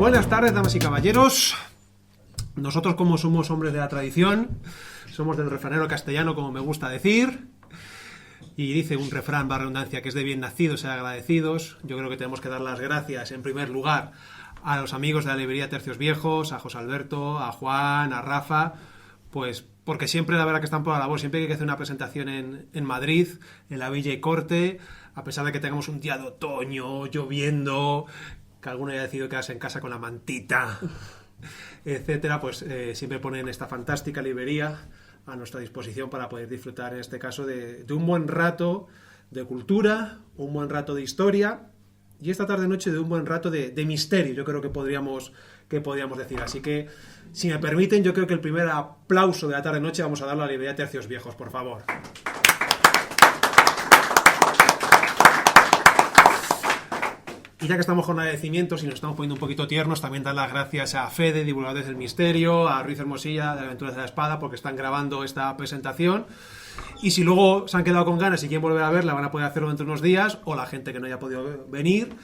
Buenas tardes, damas y caballeros. Nosotros, como somos hombres de la tradición, somos del refranero castellano, como me gusta decir, y dice un refrán, va redundancia, que es de bien nacidos y agradecidos. Yo creo que tenemos que dar las gracias, en primer lugar, a los amigos de la librería Tercios Viejos, a José Alberto, a Juan, a Rafa, pues porque siempre, la verdad, que están por la labor. Siempre que hay que hacer una presentación en Madrid, en la Villa y Corte, a pesar de que tengamos un día de otoño, lloviendo, que alguno haya decidido quedarse en casa con la mantita, etcétera, pues siempre ponen esta fantástica librería a nuestra disposición para poder disfrutar, en este caso, de un buen rato de cultura, un buen rato de historia y esta tarde-noche de un buen rato de misterio, yo creo que podríamos decir. Así que, si me permiten, yo creo que el primer aplauso de la tarde-noche vamos a darlo a la librería Tercios Viejos, por favor. Y ya que estamos con agradecimientos y nos estamos poniendo un poquito tiernos, también dar las gracias a Fede, Divulgadores del Misterio, a Ruiz Hermosilla, de Aventuras de la Espada, porque están grabando esta presentación. Y si luego se han quedado con ganas y quieren volver a verla, van a poder hacerlo dentro de unos días, o la gente que no haya podido venir,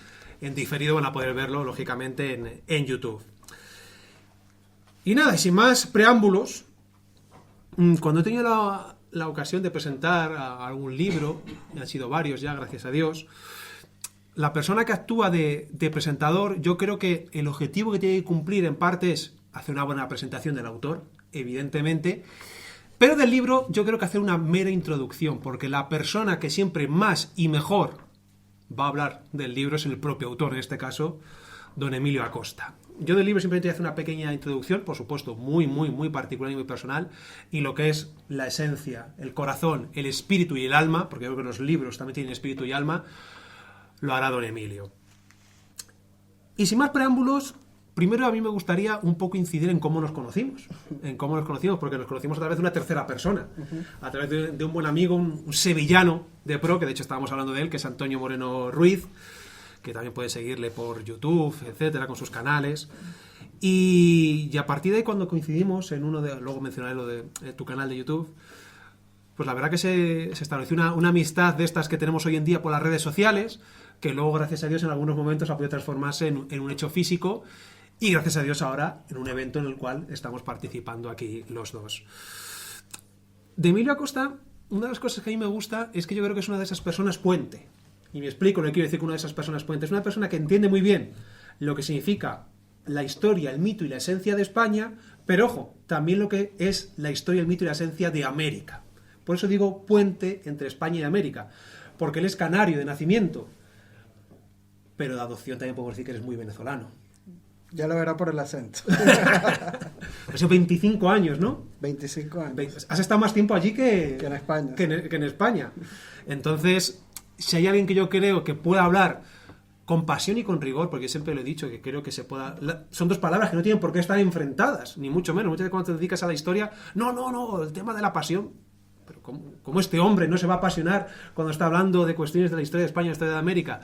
en diferido van a poder verlo, lógicamente, en YouTube. Y nada, y sin más preámbulos, cuando he tenido la ocasión de presentar algún libro, y han sido varios ya, gracias a Dios, la persona que actúa de presentador, yo creo que el objetivo que tiene que cumplir en parte es hacer una buena presentación del autor, evidentemente, pero del libro yo creo que hacer una mera introducción, porque la persona que siempre más y mejor va a hablar del libro es el propio autor, en este caso, don Emilio Acosta. Yo del libro simplemente voy a hacer una pequeña introducción, por supuesto, muy particular y muy personal, y lo que es la esencia, el corazón, el espíritu y el alma, porque yo creo que los libros también tienen espíritu y alma, lo hará don Emilio. Y sin más preámbulos, primero a mí me gustaría un poco incidir en cómo nos conocimos. Porque nos conocimos a través de una tercera persona, a través de un buen amigo, un sevillano de pro, que de hecho estábamos hablando de él, que es Antonio Moreno Ruiz, que también puede seguirle por YouTube, etcétera, con sus canales. Y a partir de ahí, cuando coincidimos en luego mencionaré lo de tu canal de YouTube, pues la verdad que se estableció una amistad de estas que tenemos hoy en día por las redes sociales, que luego, gracias a Dios, en algunos momentos ha podido transformarse en un hecho físico, y gracias a Dios ahora en un evento en el cual estamos participando aquí los dos. De Emilio Acosta, una de las cosas que a mí me gusta es que yo creo que es una de esas personas puente. Y me explico lo que quiero decir con una de esas personas puente. Es una persona que entiende muy bien lo que significa la historia, el mito y la esencia de España, pero ojo, también lo que es la historia, el mito y la esencia de América. Por eso digo puente entre España y América, porque él es canario de nacimiento, pero de adopción también podemos decir que eres muy venezolano. Ya lo verá por el acento. Hace 25 años, ¿no? 25 años. Has estado más tiempo allí que en España. Que en España. Entonces, si hay alguien que yo creo que pueda hablar con pasión y con rigor, porque siempre lo he dicho, que creo que se pueda... Son dos palabras que no tienen por qué estar enfrentadas, ni mucho menos. Muchas veces cuando te dedicas a la historia, no, el tema de la pasión... Pero ¿cómo este hombre no se va a apasionar cuando está hablando de cuestiones de la historia de España, de la historia de América?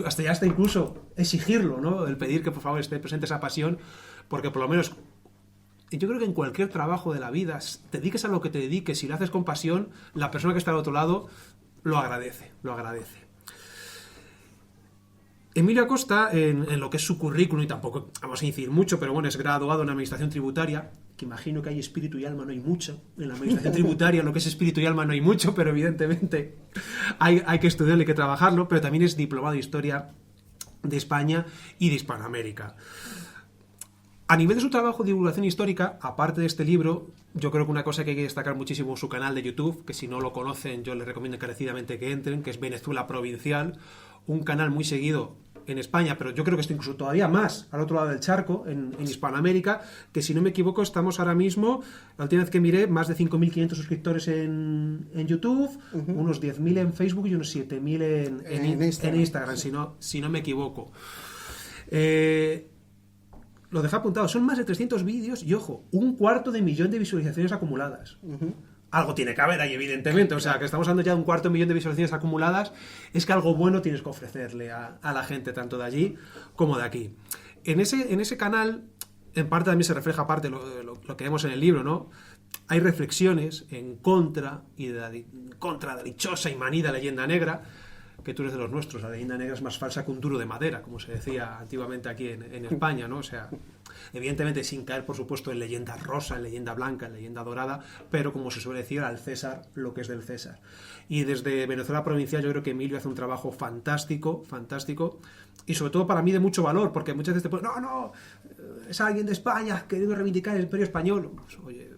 Hasta incluso exigirlo, ¿no? El pedir que por favor esté presente esa pasión, porque por lo menos yo creo que en cualquier trabajo de la vida, te dediques a lo que te dediques, si lo haces con pasión, la persona que está al otro lado lo agradece. Emilio Acosta, en lo que es su currículum, y tampoco vamos a incidir mucho, pero bueno, es graduado en Administración Tributaria, que imagino que hay espíritu y alma, no hay mucho. En la Administración Tributaria lo que es espíritu y alma no hay mucho, pero evidentemente hay que estudiarlo, hay que trabajarlo, pero también es diplomado en Historia de España y de Hispanoamérica. A nivel de su trabajo de divulgación histórica, aparte de este libro, yo creo que una cosa que hay que destacar muchísimo es su canal de YouTube, que si no lo conocen yo les recomiendo encarecidamente que entren, que es Venezuela Provincial, un canal muy seguido en España, pero yo creo que está incluso todavía más al otro lado del charco, en Hispanoamérica, que si no me equivoco estamos ahora mismo, la última vez que miré, más de 5.500 suscriptores en YouTube, unos 10.000 en Facebook y unos 7.000 en Instagram, si no me equivoco. Lo dejé apuntado, son más de 300 vídeos y, ojo, 250.000 de visualizaciones acumuladas. Algo tiene que haber ahí, evidentemente. O sea, que estamos hablando ya de 250.000 de visualizaciones acumuladas. Es que algo bueno tienes que ofrecerle a la gente, tanto de allí como de aquí. En ese canal, en parte también se refleja parte lo que vemos en el libro, ¿no? Hay reflexiones en contra de la dichosa y manida leyenda negra, que tú eres de los nuestros. La leyenda negra es más falsa que un duro de madera, como se decía antiguamente aquí en España, ¿no? O sea, evidentemente sin caer, por supuesto, en leyenda rosa, en leyenda blanca, en leyenda dorada, pero como se suele decir, al César lo que es del César. Y desde Venezuela Provincial yo creo que Emilio hace un trabajo fantástico, fantástico, y sobre todo para mí de mucho valor, porque muchas veces te ponen, no, es alguien de España queriendo reivindicar el imperio español. Pues, oye,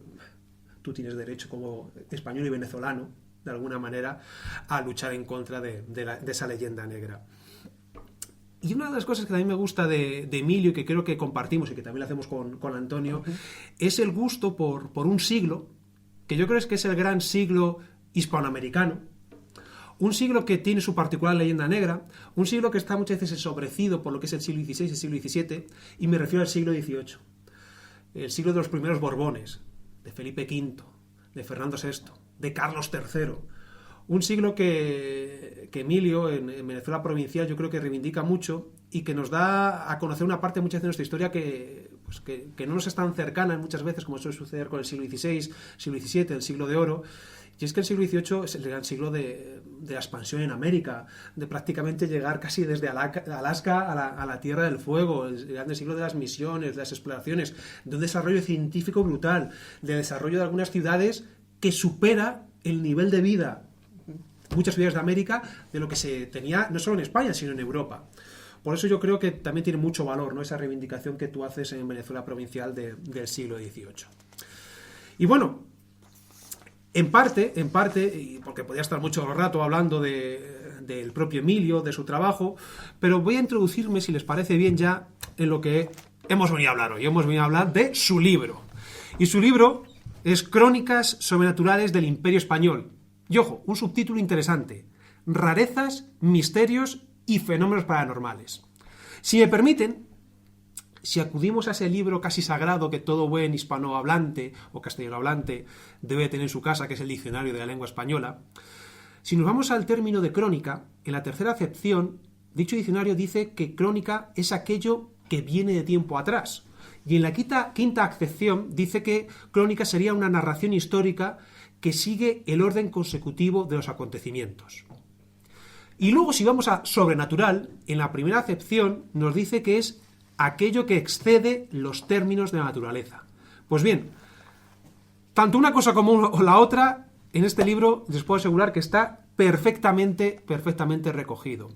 tú tienes derecho como español y venezolano, de alguna manera, a luchar en contra de esa leyenda negra. Y una de las cosas que también me gusta de Emilio y que creo que compartimos y que también lo hacemos con Antonio, es el gusto por un siglo, que yo creo que es el gran siglo hispanoamericano, un siglo que tiene su particular leyenda negra, un siglo que está muchas veces ensobrecido por lo que es el siglo XVI y el siglo XVII, y me refiero al siglo XVIII, el siglo de los primeros Borbones, de Felipe V, de Fernando VI, de Carlos III. Un siglo que Emilio, en Venezuela Provincial, yo creo que reivindica mucho y que nos da a conocer una parte muchas veces de nuestra historia que no nos es tan cercana muchas veces como suele suceder con el siglo XVI, siglo XVII, el siglo de oro. Y es que el siglo XVIII es el gran siglo de la expansión en América, de prácticamente llegar casi desde Alaska a la Tierra del Fuego, el gran siglo de las misiones, de las exploraciones, de un desarrollo científico brutal, de desarrollo de algunas ciudades que supera el nivel de vida, muchas ciudades de América, de lo que se tenía no solo en España, sino en Europa. Por eso yo creo que también tiene mucho valor, ¿no?, esa reivindicación que tú haces en Venezuela Provincial del siglo XVIII. Y bueno, en parte, y porque podría estar mucho rato hablando del propio Emilio, de su trabajo, pero voy a introducirme, si les parece bien, ya en lo que hemos venido a hablar hoy. Hemos venido a hablar de su libro. Y su libro es Crónicas sobrenaturales del Imperio Español. Y ojo, un subtítulo interesante: Rarezas, misterios y fenómenos paranormales. Si me permiten, si acudimos a ese libro casi sagrado que todo buen hispanohablante o castellanohablante debe tener en su casa, que es el Diccionario de la Lengua Española, si nos vamos al término de crónica, en la tercera acepción, dicho diccionario dice que crónica es aquello que viene de tiempo atrás. Y en la quinta acepción dice que crónica sería una narración histórica que sigue el orden consecutivo de los acontecimientos. Y luego, si vamos a sobrenatural, en la primera acepción nos dice que es aquello que excede los términos de la naturaleza. Pues bien, tanto una cosa como la otra, en este libro les puedo asegurar que está perfectamente recogido.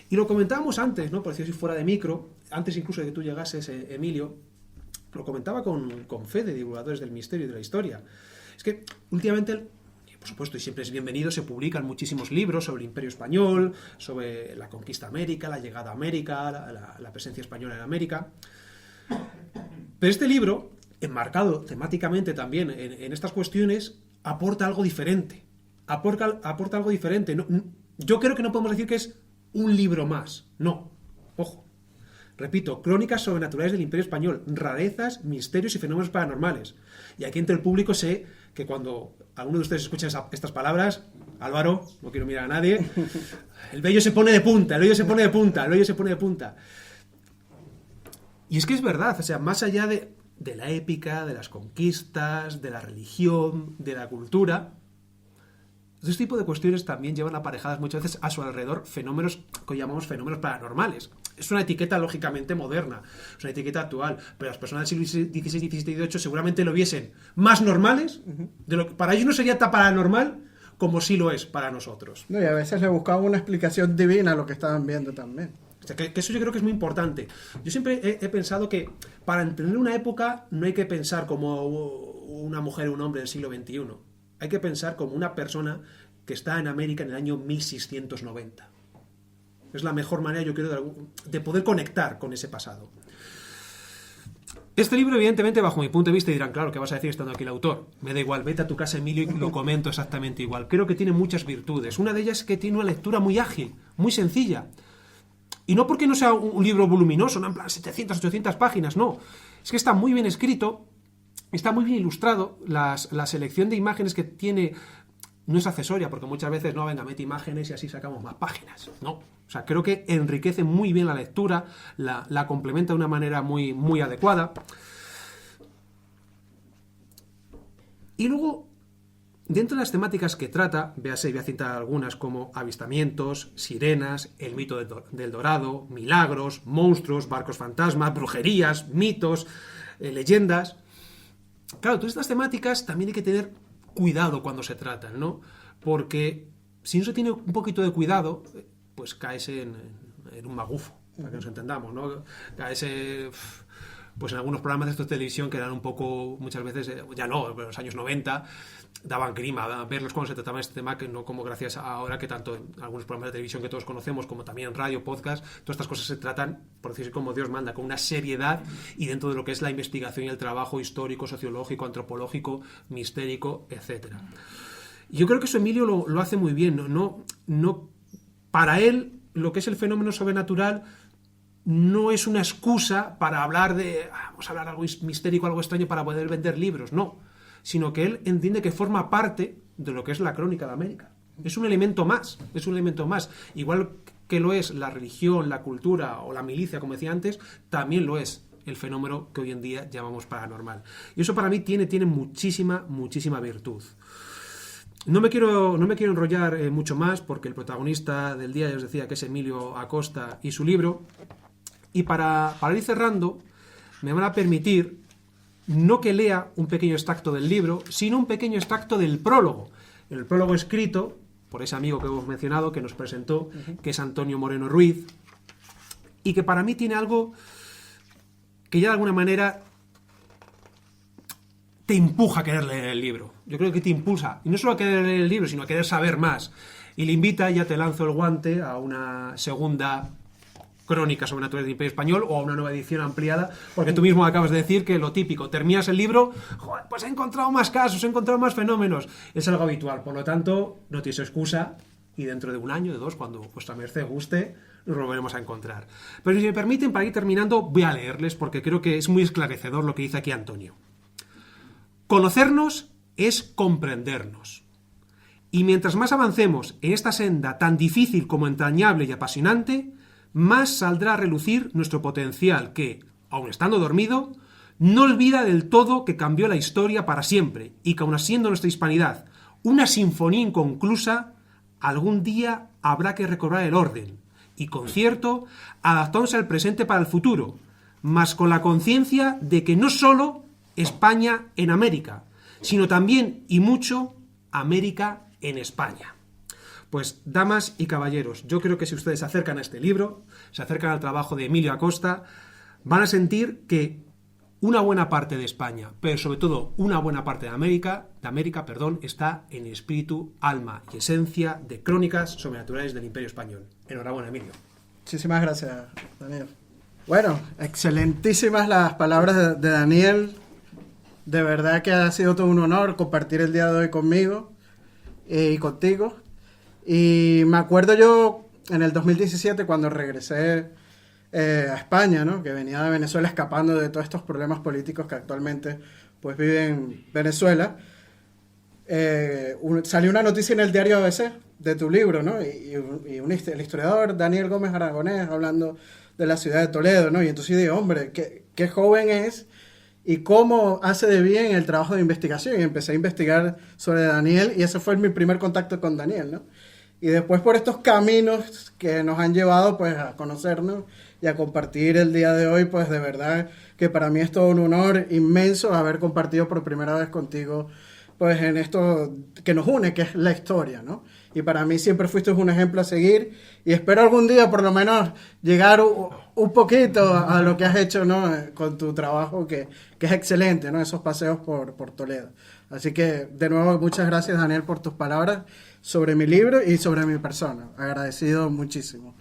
Y lo comentábamos antes, ¿no?, por decir así fuera de micro, antes incluso de que tú llegases, Emilio, lo comentaba con Fede, divulgadores del misterio y de la historia. Es que últimamente, por supuesto, y siempre es bienvenido, se publican muchísimos libros sobre el Imperio Español, sobre la conquista a América, la llegada a América, la presencia española en América. Pero este libro, enmarcado temáticamente también en estas cuestiones, aporta algo diferente. Aporta algo diferente. No, yo creo que no podemos decir que es un libro más. No. Ojo. Repito, Crónicas sobrenaturales del Imperio Español, rarezas, misterios y fenómenos paranormales. Y aquí entre el público sé que cuando alguno de ustedes escucha estas palabras, Álvaro, no quiero mirar a nadie, el vello se pone de punta. Y es que es verdad, o sea, más allá de la épica, de las conquistas, de la religión, de la cultura, este tipo de cuestiones también llevan aparejadas muchas veces a su alrededor fenómenos que llamamos fenómenos paranormales. Es una etiqueta lógicamente moderna, es una etiqueta actual, pero las personas del siglo XVI, XVII y XVIII seguramente lo viesen más normales, para ellos no sería tan paranormal como sí lo es para nosotros. No, y a veces le buscaban una explicación divina a lo que estaban viendo también. O sea, que eso yo creo que es muy importante. Yo siempre he pensado que para entender una época no hay que pensar como una mujer o un hombre del siglo XXI. Hay que pensar como una persona que está en América en el año 1690. Es la mejor manera, yo creo, de poder conectar con ese pasado. Este libro, evidentemente, bajo mi punto de vista, dirán, claro, ¿qué vas a decir estando aquí el autor? Me da igual, vete a tu casa, Emilio, y lo comento exactamente igual. Creo que tiene muchas virtudes. Una de ellas es que tiene una lectura muy ágil, muy sencilla. Y no porque no sea un libro voluminoso, no en plan 700, 800 páginas, no. Es que está muy bien escrito, está muy bien ilustrado, la selección de imágenes que tiene no es accesoria, porque muchas veces, no, venga, mete imágenes y así sacamos más páginas. No, o sea, creo que enriquece muy bien la lectura, la complementa de una manera muy, muy adecuada. Y luego, Dentro de las temáticas que trata, véase, voy a citar algunas como avistamientos, sirenas, el mito del Dorado, milagros, monstruos, barcos fantasmas, brujerías, mitos, leyendas. Claro, todas estas temáticas también hay que tener cuidado cuando se tratan, ¿no? Porque si no se tiene un poquito de cuidado, pues caes en un magufo, para que nos entendamos, ¿no? Caes pues en algunos programas de estos de televisión que eran un poco, muchas veces, ya no, en los años 90, daban grima verlos cuando se trataba este tema, que no como gracias a ahora que tanto en algunos programas de televisión que todos conocemos, como también en radio, podcast, todas estas cosas se tratan, por decirlo como Dios manda, con una seriedad y dentro de lo que es la investigación y el trabajo histórico, sociológico, antropológico, mistérico, etcétera. Yo creo que eso Emilio lo hace muy bien, no, para él lo que es el fenómeno sobrenatural no es una excusa para hablar vamos a hablar algo mistérico, algo extraño para poder vender libros, no, sino que él entiende que forma parte de lo que es la crónica de América. Es un elemento más. Igual que lo es la religión, la cultura o la milicia, como decía antes, también lo es el fenómeno que hoy en día llamamos paranormal. Y eso para mí tiene muchísima virtud. No me quiero enrollar mucho más porque el protagonista del día ya os decía que es Emilio Acosta y su libro. Y para ir cerrando, me van a permitir no que lea un pequeño extracto del libro, sino un pequeño extracto del prólogo. El prólogo escrito por ese amigo que hemos mencionado, que nos presentó, que es Antonio Moreno Ruiz, y que para mí tiene algo que ya de alguna manera te empuja a querer leer el libro. Yo creo que te impulsa, y no solo a querer leer el libro, sino a querer saber más. Y le invita, ya te lanzo el guante, a una segunda crónica sobrenatural del Imperio Español o a una nueva edición ampliada, porque tú mismo acabas de decir que lo típico, terminas el libro, joder, pues he encontrado más casos, he encontrado más fenómenos, es algo habitual, por lo tanto no tienes excusa y dentro de un año, de dos, cuando vuestra merced guste, nos volveremos a encontrar. Pero si me permiten, para ir terminando, voy a leerles porque creo que es muy esclarecedor lo que dice aquí Antonio. Conocernos es comprendernos. Y mientras más avancemos en esta senda tan difícil como entrañable y apasionante, más saldrá a relucir nuestro potencial que, aun estando dormido, no olvida del todo que cambió la historia para siempre y que aun siendo nuestra hispanidad una sinfonía inconclusa, algún día habrá que recobrar el orden y, con cierto, adaptándose al presente para el futuro, mas con la conciencia de que no solo España en América, sino también y mucho América en España. Pues, damas y caballeros, yo creo que si ustedes se acercan a este libro, se acercan al trabajo de Emilio Acosta, van a sentir que una buena parte de España, pero sobre todo una buena parte de América, está en espíritu, alma y esencia de crónicas sobrenaturales del Imperio Español. Enhorabuena, Emilio. Muchísimas gracias, Daniel. Bueno, excelentísimas las palabras de Daniel. De verdad que ha sido todo un honor compartir el día de hoy conmigo y contigo. Y me acuerdo yo en el 2017 cuando regresé a España, ¿no? Que venía de Venezuela escapando de todos estos problemas políticos que actualmente pues vive en Venezuela. Salió una noticia en el diario ABC de tu libro, ¿no? El historiador Daniel Gómez Aragonés hablando de la ciudad de Toledo, ¿no? Y entonces yo digo, hombre, qué joven es y cómo hace de bien el trabajo de investigación. Y empecé a investigar sobre Daniel y ese fue mi primer contacto con Daniel, ¿no? Y después por estos caminos que nos han llevado pues a conocernos y a compartir el día de hoy, pues de verdad que para mí es todo un honor inmenso haber compartido por primera vez contigo pues en esto que nos une, que es la historia, ¿no? Y para mí siempre fuiste un ejemplo a seguir y espero algún día por lo menos llegar un poquito a lo que has hecho, ¿no? Con tu trabajo que es excelente, ¿no? Esos paseos por Toledo. Así que de nuevo muchas gracias, Daniel, por tus palabras sobre mi libro y sobre mi persona. Agradecido muchísimo.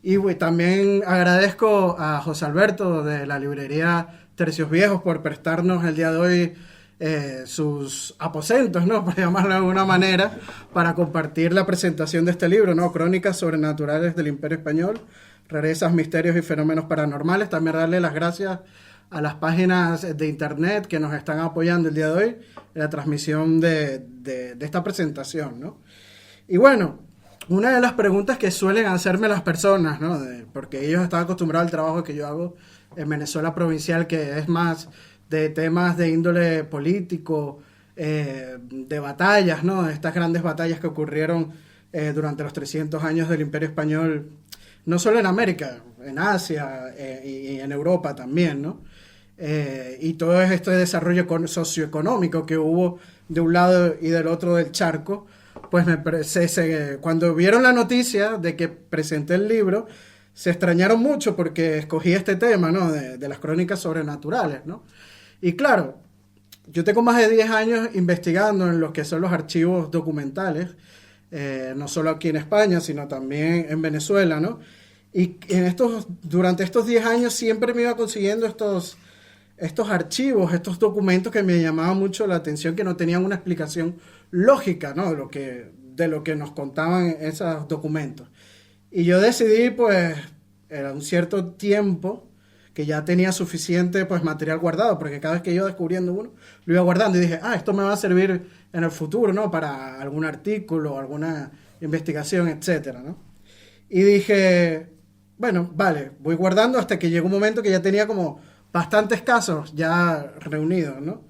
Y también agradezco a José Alberto de la librería Tercios Viejos por prestarnos el día de hoy sus aposentos, ¿no? Por llamarlo de alguna manera, para compartir la presentación de este libro, ¿no? Crónicas sobrenaturales del Imperio Español, rarezas, misterios y fenómenos paranormales. También darle las gracias a las páginas de internet que nos están apoyando el día de hoy en la transmisión de esta presentación, ¿no? Y bueno, una de las preguntas que suelen hacerme las personas, ¿no? Porque ellos están acostumbrados al trabajo que yo hago en Venezuela provincial, que es más de temas de índole político, de batallas, ¿no? Estas grandes batallas que ocurrieron durante los 300 años del Imperio Español, no solo en América, en Asia y en Europa también, ¿no? Y todo este desarrollo socioeconómico que hubo de un lado y del otro del charco, pues cuando vieron la noticia de que presenté el libro, se extrañaron mucho porque escogí este tema, ¿no? De las crónicas sobrenaturales, ¿no? Y claro, yo tengo más de 10 años investigando en lo que son los archivos documentales, no solo aquí en España, sino también en Venezuela, ¿no? Y durante estos 10 años siempre me iba consiguiendo estos archivos, estos documentos que me llamaban mucho la atención, que no tenían una explicación lógica, ¿no? De lo que nos contaban esos documentos. Y yo decidí, pues, era un cierto tiempo que ya tenía suficiente, pues, material guardado, porque cada vez que iba descubriendo uno, lo iba guardando y dije, esto me va a servir en el futuro, ¿no? Para algún artículo, alguna investigación, etcétera, ¿no? Y dije, bueno, vale, voy guardando hasta que llegó un momento que ya tenía como bastantes casos ya reunidos, ¿no?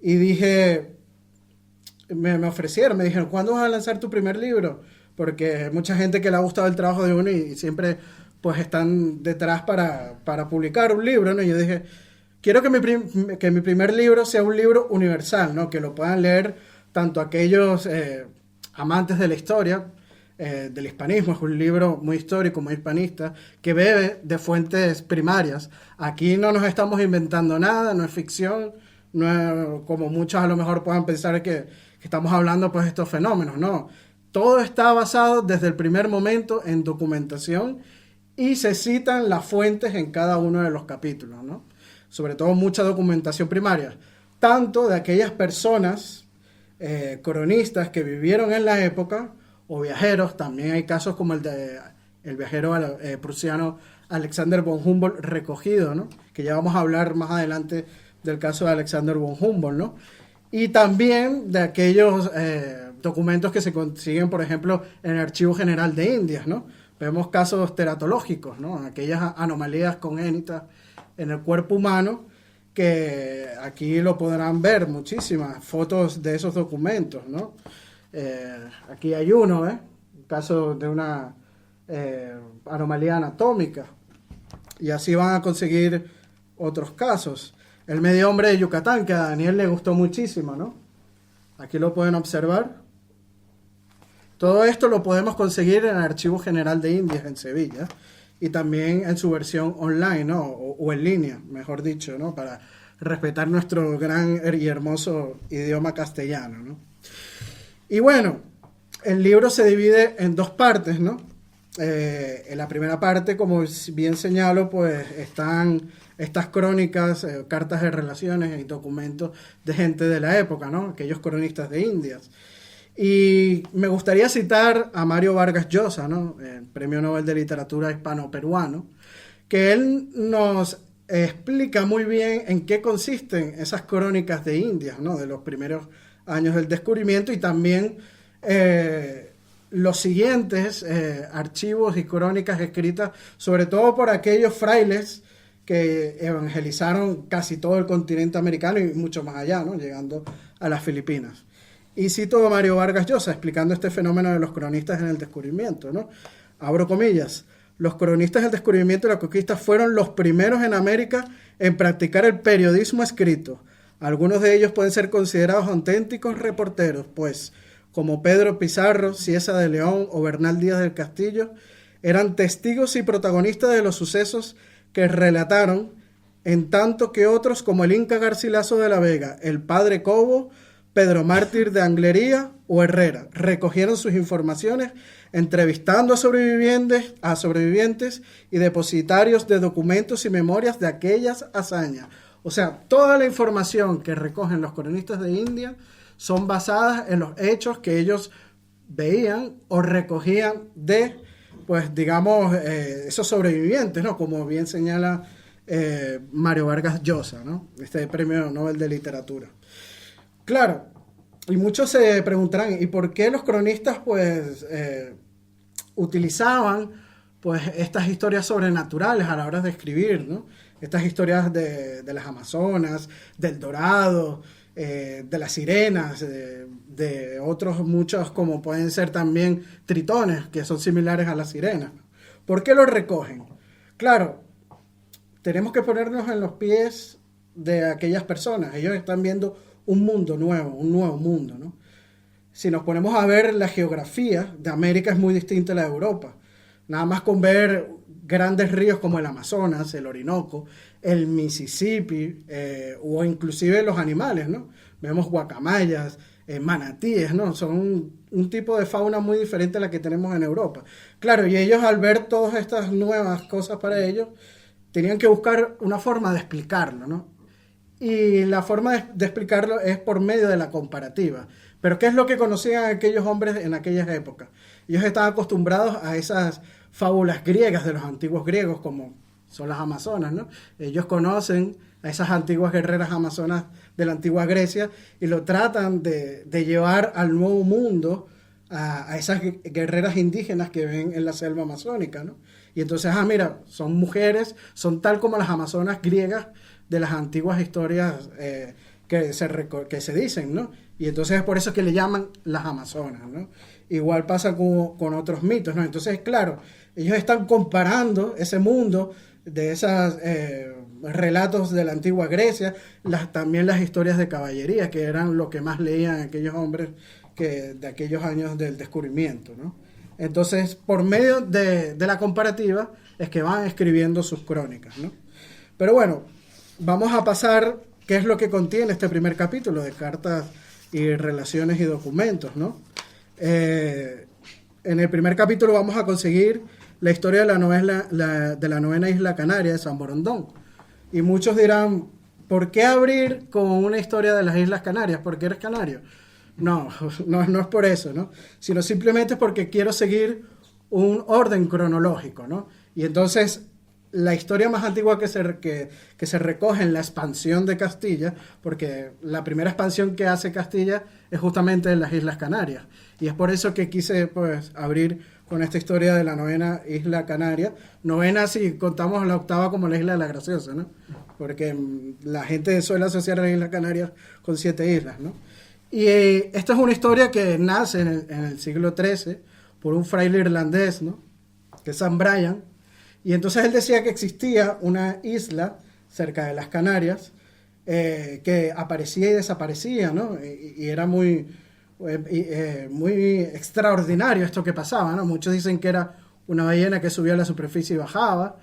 Y dije, me ofrecieron, me dijeron, ¿cuándo vas a lanzar tu primer libro? Porque hay mucha gente que le ha gustado el trabajo de uno y siempre pues están detrás para publicar un libro, ¿no? Y yo dije, quiero que mi primer libro sea un libro universal, ¿no? Que lo puedan leer tanto aquellos amantes de la historia, del hispanismo. Es un libro muy histórico, muy hispanista, que bebe de fuentes primarias. Aquí no nos estamos inventando nada, no es ficción, no es como muchos a lo mejor puedan pensar que estamos hablando pues de estos fenómenos, no. Todo está basado desde el primer momento en documentación y se citan las fuentes en cada uno de los capítulos, ¿no? Sobre todo mucha documentación primaria, tanto de aquellas personas cronistas que vivieron en la época o viajeros. También hay casos como el viajero prusiano Alexander von Humboldt recogido, ¿no? Que ya vamos a hablar más adelante del caso de Alexander von Humboldt, ¿no? Y también de aquellos documentos que se consiguen, por ejemplo, en el Archivo General de Indias, ¿no? Vemos casos teratológicos, ¿no? Aquellas anomalías congénitas en el cuerpo humano, que aquí lo podrán ver muchísimas fotos de esos documentos, ¿no? Aquí hay uno, un caso de una anomalía anatómica, y así van a conseguir otros casos. El medio hombre de Yucatán, que a Daniel le gustó muchísimo, ¿no? Aquí lo pueden observar. Todo esto lo podemos conseguir en el Archivo General de Indias en Sevilla, y también en su versión online, ¿no? O en línea, mejor dicho, ¿no? Para respetar nuestro gran y hermoso idioma castellano, ¿no? Y bueno, el libro se divide en dos partes, ¿no? En la primera parte, como bien señalo, pues están estas crónicas, cartas de relaciones y documentos de gente de la época, ¿no? Aquellos cronistas de Indias. Y me gustaría citar a Mario Vargas Llosa, ¿no? El Premio Nobel de Literatura hispano-peruano, que él nos explica muy bien en qué consisten esas crónicas de Indias, ¿no? De los primeros años del descubrimiento, y también los siguientes archivos y crónicas escritas, sobre todo por aquellos frailes que evangelizaron casi todo el continente americano y mucho más allá, ¿no? Llegando a las Filipinas. Y cito a Mario Vargas Llosa explicando este fenómeno de los cronistas en el descubrimiento, ¿no? Abro comillas. Los cronistas del descubrimiento y la conquista fueron los primeros en América en practicar el periodismo escrito. Algunos de ellos pueden ser considerados auténticos reporteros, pues, como Pedro Pizarro, Cieza de León o Bernal Díaz del Castillo, eran testigos y protagonistas de los sucesos que relataron, en tanto que otros, como el Inca Garcilaso de la Vega, el Padre Cobo, Pedro Mártir de Anglería o Herrera, recogieron sus informaciones entrevistando a sobrevivientes y depositarios de documentos y memorias de aquellas hazañas. O sea, toda la información que recogen los cronistas de India son basadas en los hechos que ellos veían o recogían de, pues digamos, esos sobrevivientes, ¿no? Como bien señala Mario Vargas Llosa, ¿no? Este Premio Nobel de Literatura. Claro, y muchos se preguntarán, ¿y por qué los cronistas pues utilizaban pues estas historias sobrenaturales a la hora de escribir, ¿no? Estas historias de las Amazonas, del Dorado, de las sirenas, de otros muchos como pueden ser también tritones, que son similares a las sirenas. ¿Por qué lo recogen? Claro, tenemos que ponernos en los pies de aquellas personas. Ellos están viendo un mundo nuevo, un nuevo mundo, ¿no? Si nos ponemos a ver la geografía de América es muy distinta a la de Europa. Nada más con ver grandes ríos como el Amazonas, el Orinoco, el Mississippi, o inclusive los animales, ¿no? Vemos guacamayas, manatíes, ¿no? Son un tipo de fauna muy diferente a la que tenemos en Europa. Claro, y ellos al ver todas estas nuevas cosas para ellos, tenían que buscar una forma de explicarlo, ¿no? Y la forma de explicarlo es por medio de la comparativa. Pero ¿qué es lo que conocían aquellos hombres en aquellas épocas? Ellos estaban acostumbrados a esas fábulas griegas de los antiguos griegos, como son las amazonas, ¿no? Ellos conocen a esas antiguas guerreras amazonas de la antigua Grecia y lo tratan de llevar al nuevo mundo a esas guerreras indígenas que ven en la selva amazónica, ¿no? Y entonces, mira, son mujeres, son tal como las amazonas griegas de las antiguas historias que se dicen, ¿no? Y entonces es por eso que le llaman las amazonas, ¿no? Igual pasa con otros mitos, ¿no? Entonces, claro, ellos están comparando ese mundo de esos relatos de la antigua Grecia, también las historias de caballería, que eran lo que más leían aquellos hombres de aquellos años del descubrimiento, ¿no? Entonces, por medio de la comparativa, es que van escribiendo sus crónicas, ¿no? Pero bueno, vamos a pasar qué es lo que contiene este primer capítulo de cartas y relaciones y documentos, ¿no? En el primer capítulo vamos a conseguir la historia de la novena isla canaria de San Borondón. Y muchos dirán, ¿por qué abrir con una historia de las Islas Canarias? ¿Por qué eres canario? No es por eso, ¿no? Sino simplemente porque quiero seguir un orden cronológico, ¿no? Y entonces la historia más antigua que se recoge en la expansión de Castilla, porque la primera expansión que hace Castilla es justamente en las Islas Canarias. Y es por eso que quise pues abrir con esta historia de la novena isla canaria. Novena si contamos la octava como la isla de la Graciosa, ¿no? Porque la gente suele asociar a las Islas Canarias con 7 islas, ¿no? Y esta es una historia que nace en el siglo XIII por un fraile irlandés, ¿no? Que es San Brian. Y entonces él decía que existía una isla cerca de las Canarias que aparecía y desaparecía, ¿no? Y era muy extraordinario esto que pasaba, ¿no? Muchos dicen que era una ballena que subía a la superficie y bajaba,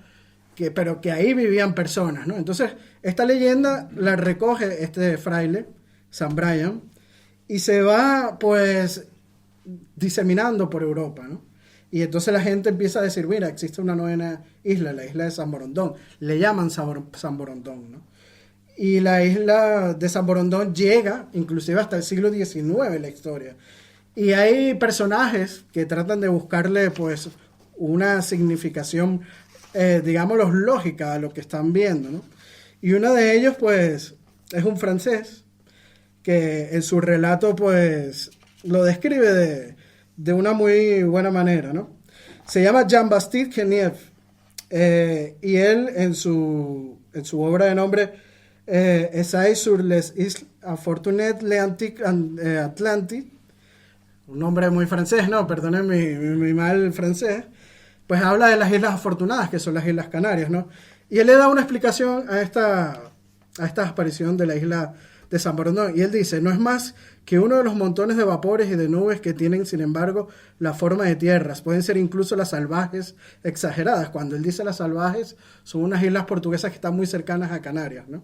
pero que ahí vivían personas, ¿no? Entonces, esta leyenda la recoge este fraile, San Brian, y se va, pues, diseminando por Europa, ¿no? Y entonces la gente empieza a decir, mira, existe una novena isla, la isla de San Borondón. Le llaman San Borondón, ¿no? Y la isla de San Borondón llega inclusive hasta el siglo XIX la historia. Y hay personajes que tratan de buscarle, pues, una significación, digámoslo, lógica a lo que están viendo, ¿no? Y uno de ellos, pues, es un francés que en su relato, pues, lo describe de una muy buena manera, ¿no? Se llama Jean-Baptiste Geneviève, y él en su obra de nombre Essays sur les Isles Fortunées Atlantiques, un nombre muy francés, ¿no? Perdonen mi mal francés, pues habla de las Islas Afortunadas, que son las Islas Canarias, ¿no? Y él le da una explicación a esta aparición de la isla de San Borondón, y él dice, no es más que uno de los montones de vapores y de nubes que tienen, sin embargo, la forma de tierras. Pueden ser incluso las salvajes exageradas. Cuando él dice las salvajes, son unas islas portuguesas que están muy cercanas a Canarias, ¿no?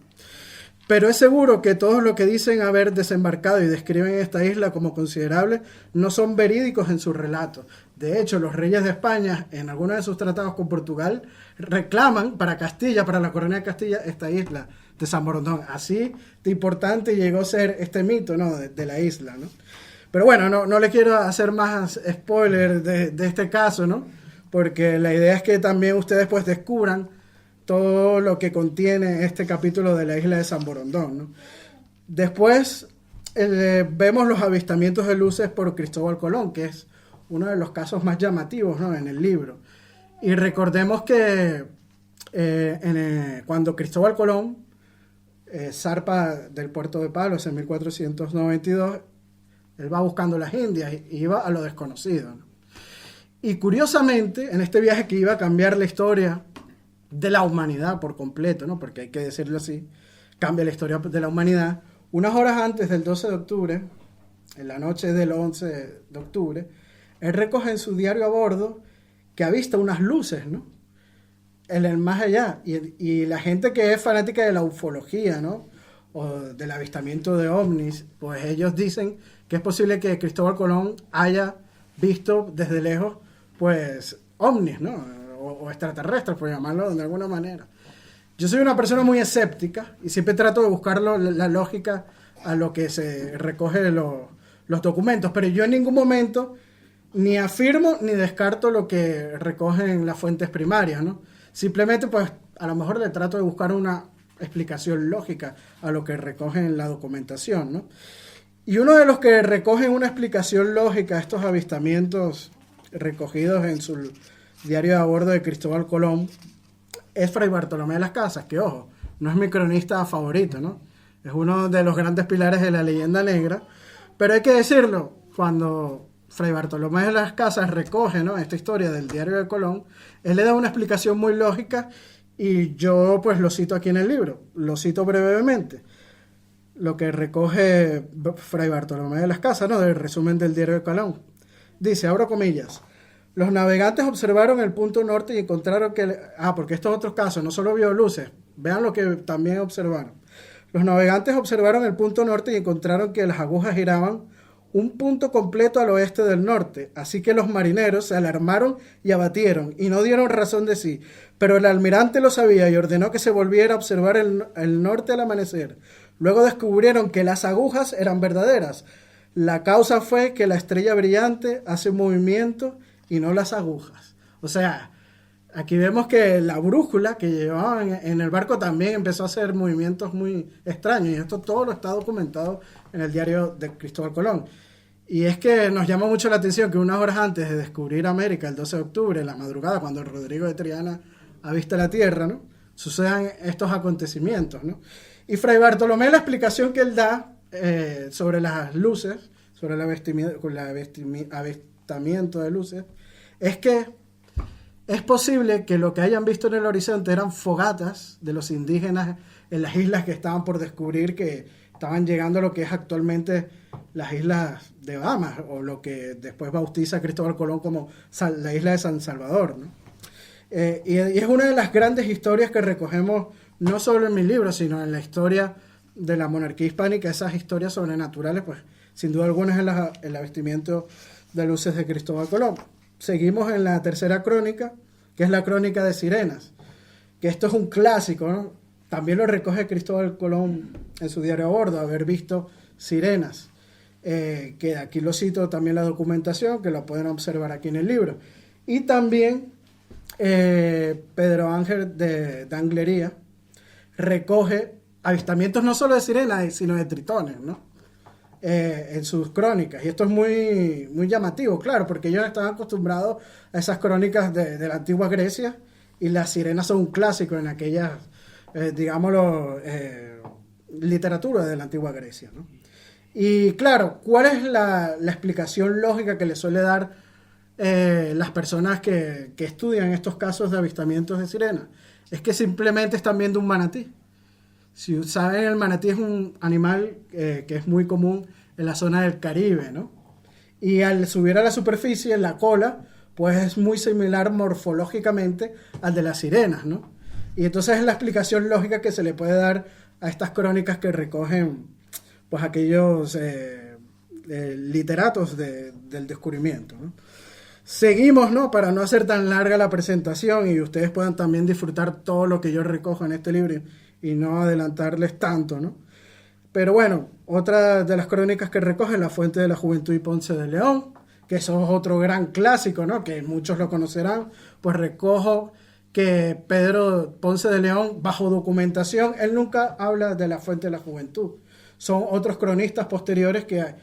Pero es seguro que todos los que dicen haber desembarcado y describen esta isla como considerable no son verídicos en sus relatos. De hecho, los reyes de España, en algunos de sus tratados con Portugal, reclaman para Castilla, para la corona de Castilla, esta isla de San Borondón. Así de importante llegó a ser este mito, ¿no? de la isla, ¿no? Pero bueno, no le quiero hacer más spoiler de este caso, ¿no? Porque la idea es que también ustedes pues descubran todo lo que contiene este capítulo de la isla de San Borondón, ¿no? Después vemos los avistamientos de luces por Cristóbal Colón, que es uno de los casos más llamativos, ¿no? En el libro. Y recordemos que cuando Cristóbal Colón zarpa del puerto de Palos en 1492, él va buscando las Indias y iba a lo desconocido, ¿no? Y curiosamente, en este viaje que iba a cambiar la historia de la humanidad por completo, ¿no? Porque hay que decirlo así, cambia la historia de la humanidad, unas horas antes del 12 de octubre, en la noche del 11 de octubre, él recoge en su diario a bordo que avista unas luces, ¿no? En el más allá. Y la gente que es fanática de la ufología, ¿no? O del avistamiento de ovnis, pues ellos dicen que es posible que Cristóbal Colón haya visto desde lejos, pues, ovnis, ¿no? O extraterrestres, por llamarlo de alguna manera. Yo soy una persona muy escéptica y siempre trato de buscar la lógica a lo que se recoge los documentos, pero yo en ningún momento ni afirmo ni descarto lo que recogen las fuentes primarias, ¿no? Simplemente, pues, a lo mejor le trato de buscar una explicación lógica a lo que recogen la documentación, ¿no? Y uno de los que recogen una explicación lógica a estos avistamientos recogidos en su diario a bordo de Cristóbal Colón es Fray Bartolomé de las Casas, que, ojo, no es mi cronista favorito, ¿no? Es uno de los grandes pilares de la leyenda negra, pero hay que decirlo, cuando Fray Bartolomé de las Casas recoge, ¿no?, esta historia del diario de Colón, él le da una explicación muy lógica y yo pues lo cito aquí en el libro, lo cito brevemente. Lo que recoge Fray Bartolomé de las Casas, ¿no?, del resumen del diario de Colón. Dice, abro comillas, los navegantes observaron el punto norte y encontraron que... porque estos otros casos, no solo vio luces, vean lo que también observaron. Los navegantes observaron el punto norte y encontraron que las agujas giraban un punto completo al oeste del norte, así que los marineros se alarmaron y abatieron, y no dieron razón de sí, pero el almirante lo sabía y ordenó que se volviera a observar el norte al amanecer. Luego descubrieron que las agujas eran verdaderas. La causa fue que la estrella brillante hace movimiento y no las agujas. O sea, aquí vemos que la brújula que llevaban en el barco también empezó a hacer movimientos muy extraños, y esto todo lo está documentado en el diario de Cristóbal Colón. Y es que nos llama mucho la atención que unas horas antes de descubrir América, el 12 de octubre, en la madrugada, cuando Rodrigo de Triana avista la Tierra, ¿no?, sucedan estos acontecimientos, ¿no? Y Fray Bartolomé, la explicación que él da sobre las luces, sobre el avistamiento de luces, es que es posible que lo que hayan visto en el horizonte eran fogatas de los indígenas en las islas que estaban por descubrir, que estaban llegando a lo que es actualmente las islas de Bahamas, o lo que después bautiza Cristóbal Colón como la isla de San Salvador, ¿no? Y es una de las grandes historias que recogemos, no solo en mi libro, sino en la historia de la monarquía hispánica. Esas historias sobrenaturales, pues, sin duda alguna es el avistamiento de luces de Cristóbal Colón. Seguimos en la tercera crónica, que es la crónica de sirenas, que esto es un clásico, ¿no? También lo recoge Cristóbal Colón en su diario a bordo, haber visto sirenas, que aquí lo cito también la documentación, que lo pueden observar aquí en el libro. Y también Pedro Ángel de Anglería recoge avistamientos no solo de sirenas, sino de tritones, ¿no?, en sus crónicas. Y esto es muy, muy llamativo, claro, porque ellos estaban acostumbrados a esas crónicas de la antigua Grecia, y las sirenas son un clásico en aquellas, digámoslo, literatura de la antigua Grecia, ¿no? Y claro, ¿cuál es la explicación lógica que le suele dar las personas que estudian estos casos de avistamientos de sirenas? Es que simplemente están viendo un manatí. Si saben, el manatí es un animal que es muy común en la zona del Caribe, ¿no? Y al subir a la superficie, la cola, pues es muy similar morfológicamente al de las sirenas, ¿no? Y entonces es la explicación lógica que se le puede dar a estas crónicas que recogen, pues, aquellos literatos del descubrimiento, ¿no? Seguimos, ¿no?, para no hacer tan larga la presentación y ustedes puedan también disfrutar todo lo que yo recojo en este libro y no adelantarles tanto, ¿no? Pero bueno, otra de las crónicas que recoge La Fuente de la Juventud y Ponce de León, que eso es otro gran clásico, ¿no?, que muchos lo conocerán. Pues recojo que Pedro Ponce de León, bajo documentación, él nunca habla de La Fuente de la Juventud. Son otros cronistas posteriores que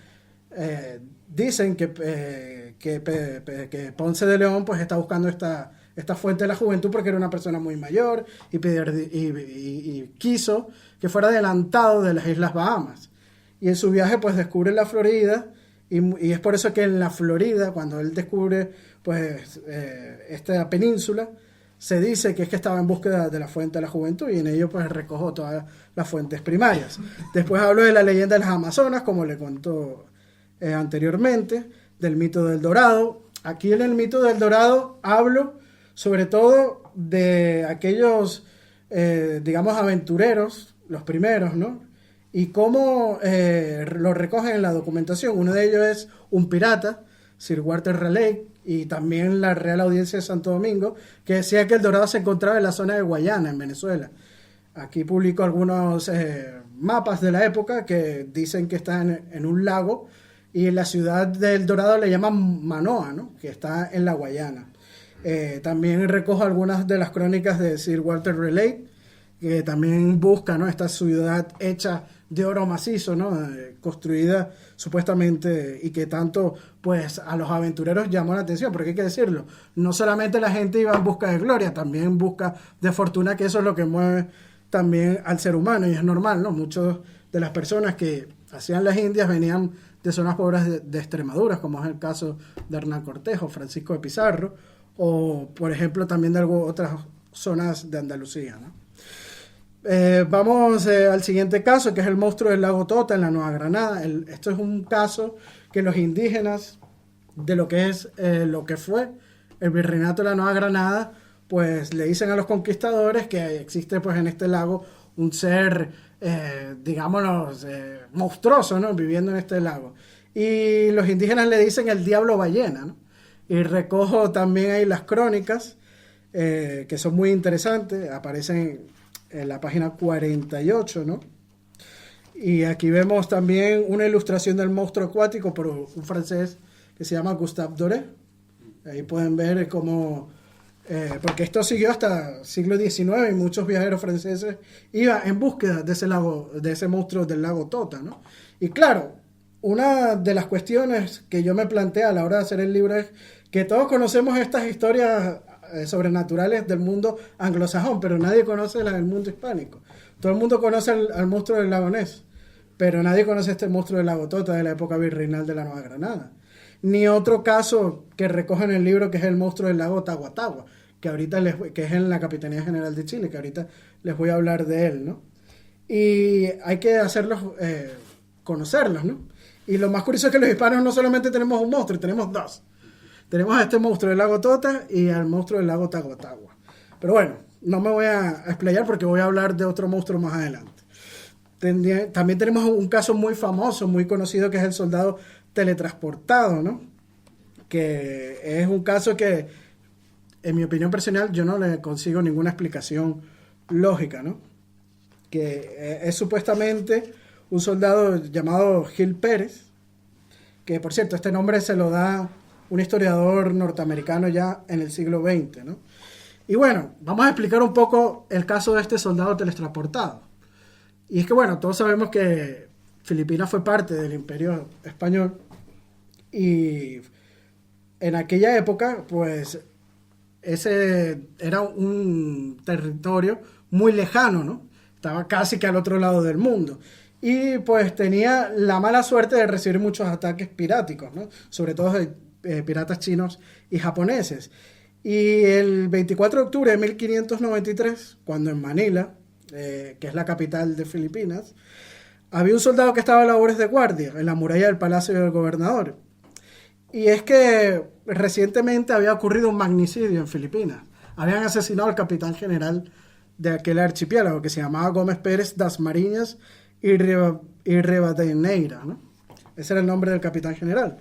dicen que Ponce de León, pues, está buscando esta esta fuente de la juventud porque era una persona muy mayor y quiso que fuera adelantado de las Islas Bahamas. Y en su viaje pues descubre la Florida y es por eso que en la Florida, cuando él descubre pues esta península, se dice que es que estaba en búsqueda de la fuente de la juventud y en ello pues recogió todas las fuentes primarias. Después hablo de la leyenda de las Amazonas, como le contó anteriormente, del mito del Dorado. Aquí en el mito del Dorado hablo sobre todo de aquellos, digamos, aventureros, los primeros, ¿no? Y cómo lo recogen en la documentación. Uno de ellos es un pirata, Sir Walter Raleigh, y también la Real Audiencia de Santo Domingo, que decía que el Dorado se encontraba en la zona de Guayana, en Venezuela. Aquí publico algunos mapas de la época que dicen que está en un lago, y en la ciudad del Dorado le llaman Manoa, ¿no? Que está en la Guayana. También recojo algunas de las crónicas de Sir Walter Raleigh, que también busca, ¿no?, esta ciudad hecha de oro macizo, ¿no?, construida supuestamente, y que tanto pues a los aventureros llamó la atención, porque hay que decirlo, no solamente la gente iba en busca de gloria, también en busca de fortuna, que eso es lo que mueve también al ser humano, y es normal, ¿no? Muchas de las personas que hacían las Indias venían de zonas pobres de Extremadura, como es el caso de Hernán Cortés o Francisco de Pizarro, o por ejemplo también de otras zonas de Andalucía, ¿no? Vamos al siguiente caso, que es el monstruo del lago Tota en la Nueva Granada. Esto es un caso que los indígenas de lo que es lo que fue el virreinato de la Nueva Granada, pues le dicen a los conquistadores que existe pues en este lago un ser, digámonos, monstruoso, ¿no?, viviendo en este lago. Y los indígenas le dicen el diablo ballena, ¿no? Y recojo también ahí las crónicas, que son muy interesantes, aparecen en la página 48, ¿no? Y aquí vemos también una ilustración del monstruo acuático por un francés que se llama Gustave Doré. Ahí pueden ver cómo, porque esto siguió hasta siglo XIX y muchos viajeros franceses iban en búsqueda de ese lago, de ese monstruo del lago Tota, ¿no? Y claro, una de las cuestiones que yo me planteé a la hora de hacer el libro es que todos conocemos estas historias sobrenaturales del mundo anglosajón, pero nadie conoce las del mundo hispánico. Todo el mundo conoce al monstruo del lago Ness, pero nadie conoce este monstruo del lago Tota de la época virreinal de la Nueva Granada. Ni otro caso que recoge en el libro, que es el monstruo del lago Tahuatahua, que ahorita que es en la Capitanía General de Chile, que ahorita les voy a hablar de él, ¿no? Y hay que hacerlos, conocerlos, ¿no? Y lo más curioso es que los hispanos no solamente tenemos un monstruo, tenemos dos. Tenemos a este monstruo del lago Tota y al monstruo del lago Tahuatahua. Pero bueno, no me voy a explayar porque voy a hablar de otro monstruo más adelante. También tenemos un caso muy famoso, muy conocido, que es el soldado teletransportado, ¿no? Que es un caso que, en mi opinión personal, yo no le consigo ninguna explicación lógica, ¿no? Que es supuestamente un soldado llamado Gil Pérez, que por cierto, este nombre se lo da un historiador norteamericano ya en el siglo XX, ¿no? Y bueno, vamos a explicar un poco el caso de este soldado teletransportado. Y es que bueno, todos sabemos que Filipinas fue parte del Imperio Español y en aquella época, pues, ese era un territorio muy lejano, ¿no? Estaba casi que al otro lado del mundo. Y pues tenía la mala suerte de recibir muchos ataques piráticos, ¿no? Sobre todo de piratas chinos y japoneses. Y el 24 de octubre de 1593, cuando en Manila, que es la capital de Filipinas, había un soldado que estaba a labores de guardia en la muralla del Palacio del Gobernador. Y es que recientemente había ocurrido un magnicidio en Filipinas. Habían asesinado al capitán general de aquel archipiélago, que se llamaba Gómez Pérez das Mariñas y Rivadeneira, ¿no? Ese era el nombre del capitán general.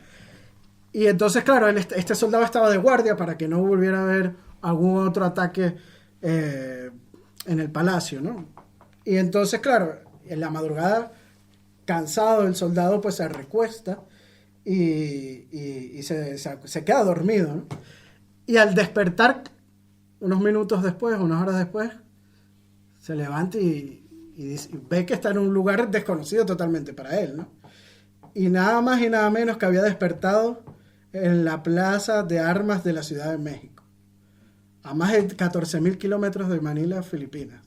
Y entonces, claro, este soldado estaba de guardia para que no volviera a haber algún otro ataque en el palacio, ¿no? Y entonces, claro, en la madrugada, cansado el soldado, pues se recuesta y se queda dormido, ¿no? Y al despertar, unos minutos después, unas horas después, se levanta y ve que está en un lugar desconocido totalmente para él, ¿no? Y nada más y nada menos que había despertado en la plaza de armas de la Ciudad de México. a más de 14.000 kilómetros de Manila, Filipinas.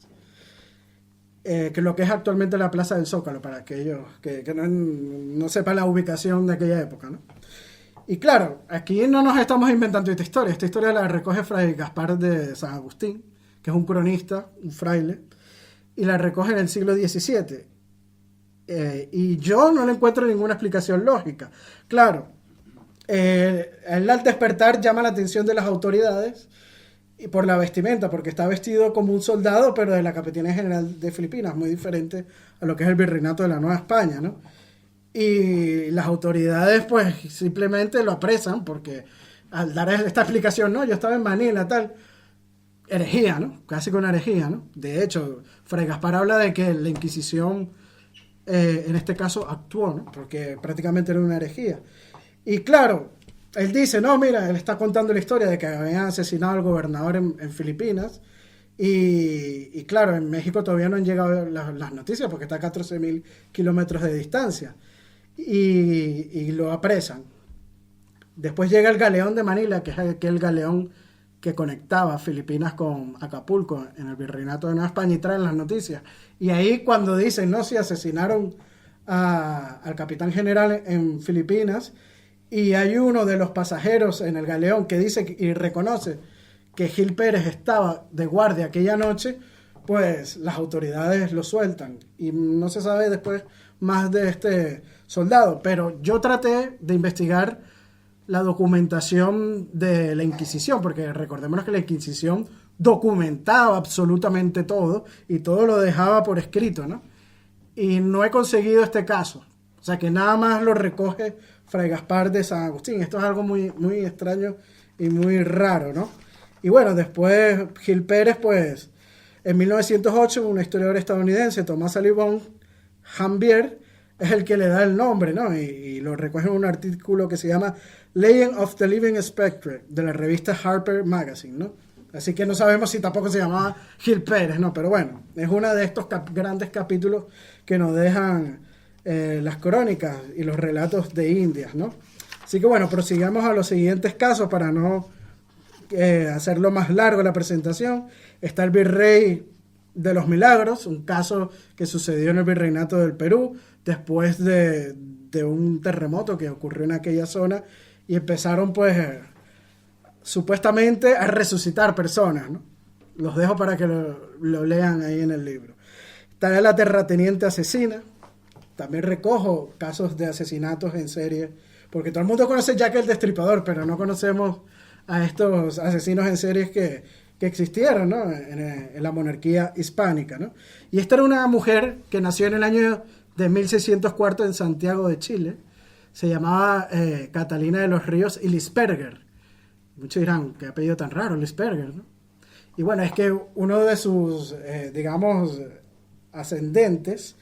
Que lo que es actualmente la Plaza del Zócalo, para aquellos que no sepan la ubicación de aquella época, ¿no? Y claro, aquí no nos estamos inventando esta historia la recoge Fray Gaspar de San Agustín, que es un cronista, un fraile, y la recoge en el siglo XVII. Y yo no le encuentro ninguna explicación lógica. Claro, él al despertar llama la atención de las autoridades y por la vestimenta, porque está vestido como un soldado, pero de la Capitanía General de Filipinas, muy diferente a lo que es el Virreinato de la Nueva España, ¿no? Y las autoridades pues simplemente lo apresan porque al dar esta explicación, no, yo estaba en Manila, tal, herejía, ¿no? Casi con herejía, ¿no? De hecho, Fray Gaspar habla de que la Inquisición en este caso actuó, ¿no? Porque prácticamente era una herejía. Y claro, él dice, no, mira, él está contando la historia de que habían asesinado al gobernador en Filipinas. Y claro, en México todavía no han llegado las noticias porque está a 14.000 kilómetros de distancia. Y lo apresan. Después llega el galeón de Manila, que es aquel galeón que conectaba Filipinas con Acapulco en el Virreinato de Nueva España, y traen las noticias. Y ahí cuando dicen, no, si asesinaron al capitán general en Filipinas, y hay uno de los pasajeros en el galeón que dice y reconoce que Gil Pérez estaba de guardia aquella noche, pues las autoridades lo sueltan. Y no se sabe después más de este soldado. Pero yo traté de investigar la documentación de la Inquisición, porque recordémonos que la Inquisición documentaba absolutamente todo y todo lo dejaba por escrito, ¿no? Y no he conseguido este caso. O sea que nada más lo recoge Fray Gaspar de San Agustín. Esto es algo muy, muy extraño y muy raro, ¿no? Y bueno, después Gil Pérez, pues, en 1908, un historiador estadounidense, Tomás Alibón Jambier, es el que le da el nombre, ¿no? Y lo recoge en un artículo que se llama Legend of the Living Spectre, de la revista Harper Magazine, ¿no? Así que no sabemos si tampoco se llamaba Gil Pérez, ¿no? Pero bueno, es uno de estos grandes capítulos que nos dejan las crónicas y los relatos de Indias, ¿no? Así que bueno, prosigamos a los siguientes casos para no hacerlo más largo la presentación. Está el Virrey de los Milagros, un caso que sucedió en el Virreinato del Perú después de un terremoto que ocurrió en aquella zona, y empezaron pues supuestamente a resucitar personas, ¿no? Los dejo para que lo lean ahí en el libro. Está la terrateniente asesina. También recojo casos de asesinatos en serie, porque todo el mundo conoce Jack el Destripador, pero no conocemos a estos asesinos en series que existieron, ¿no? en la monarquía hispánica, ¿no? Y esta era una mujer que nació en el año de 1604 en Santiago de Chile. Se llamaba Catalina de los Ríos y Lisperger. Muchos dirán, qué apellido tan raro, Lisperger, ¿no? Y bueno, es que uno de sus, digamos, ascendentes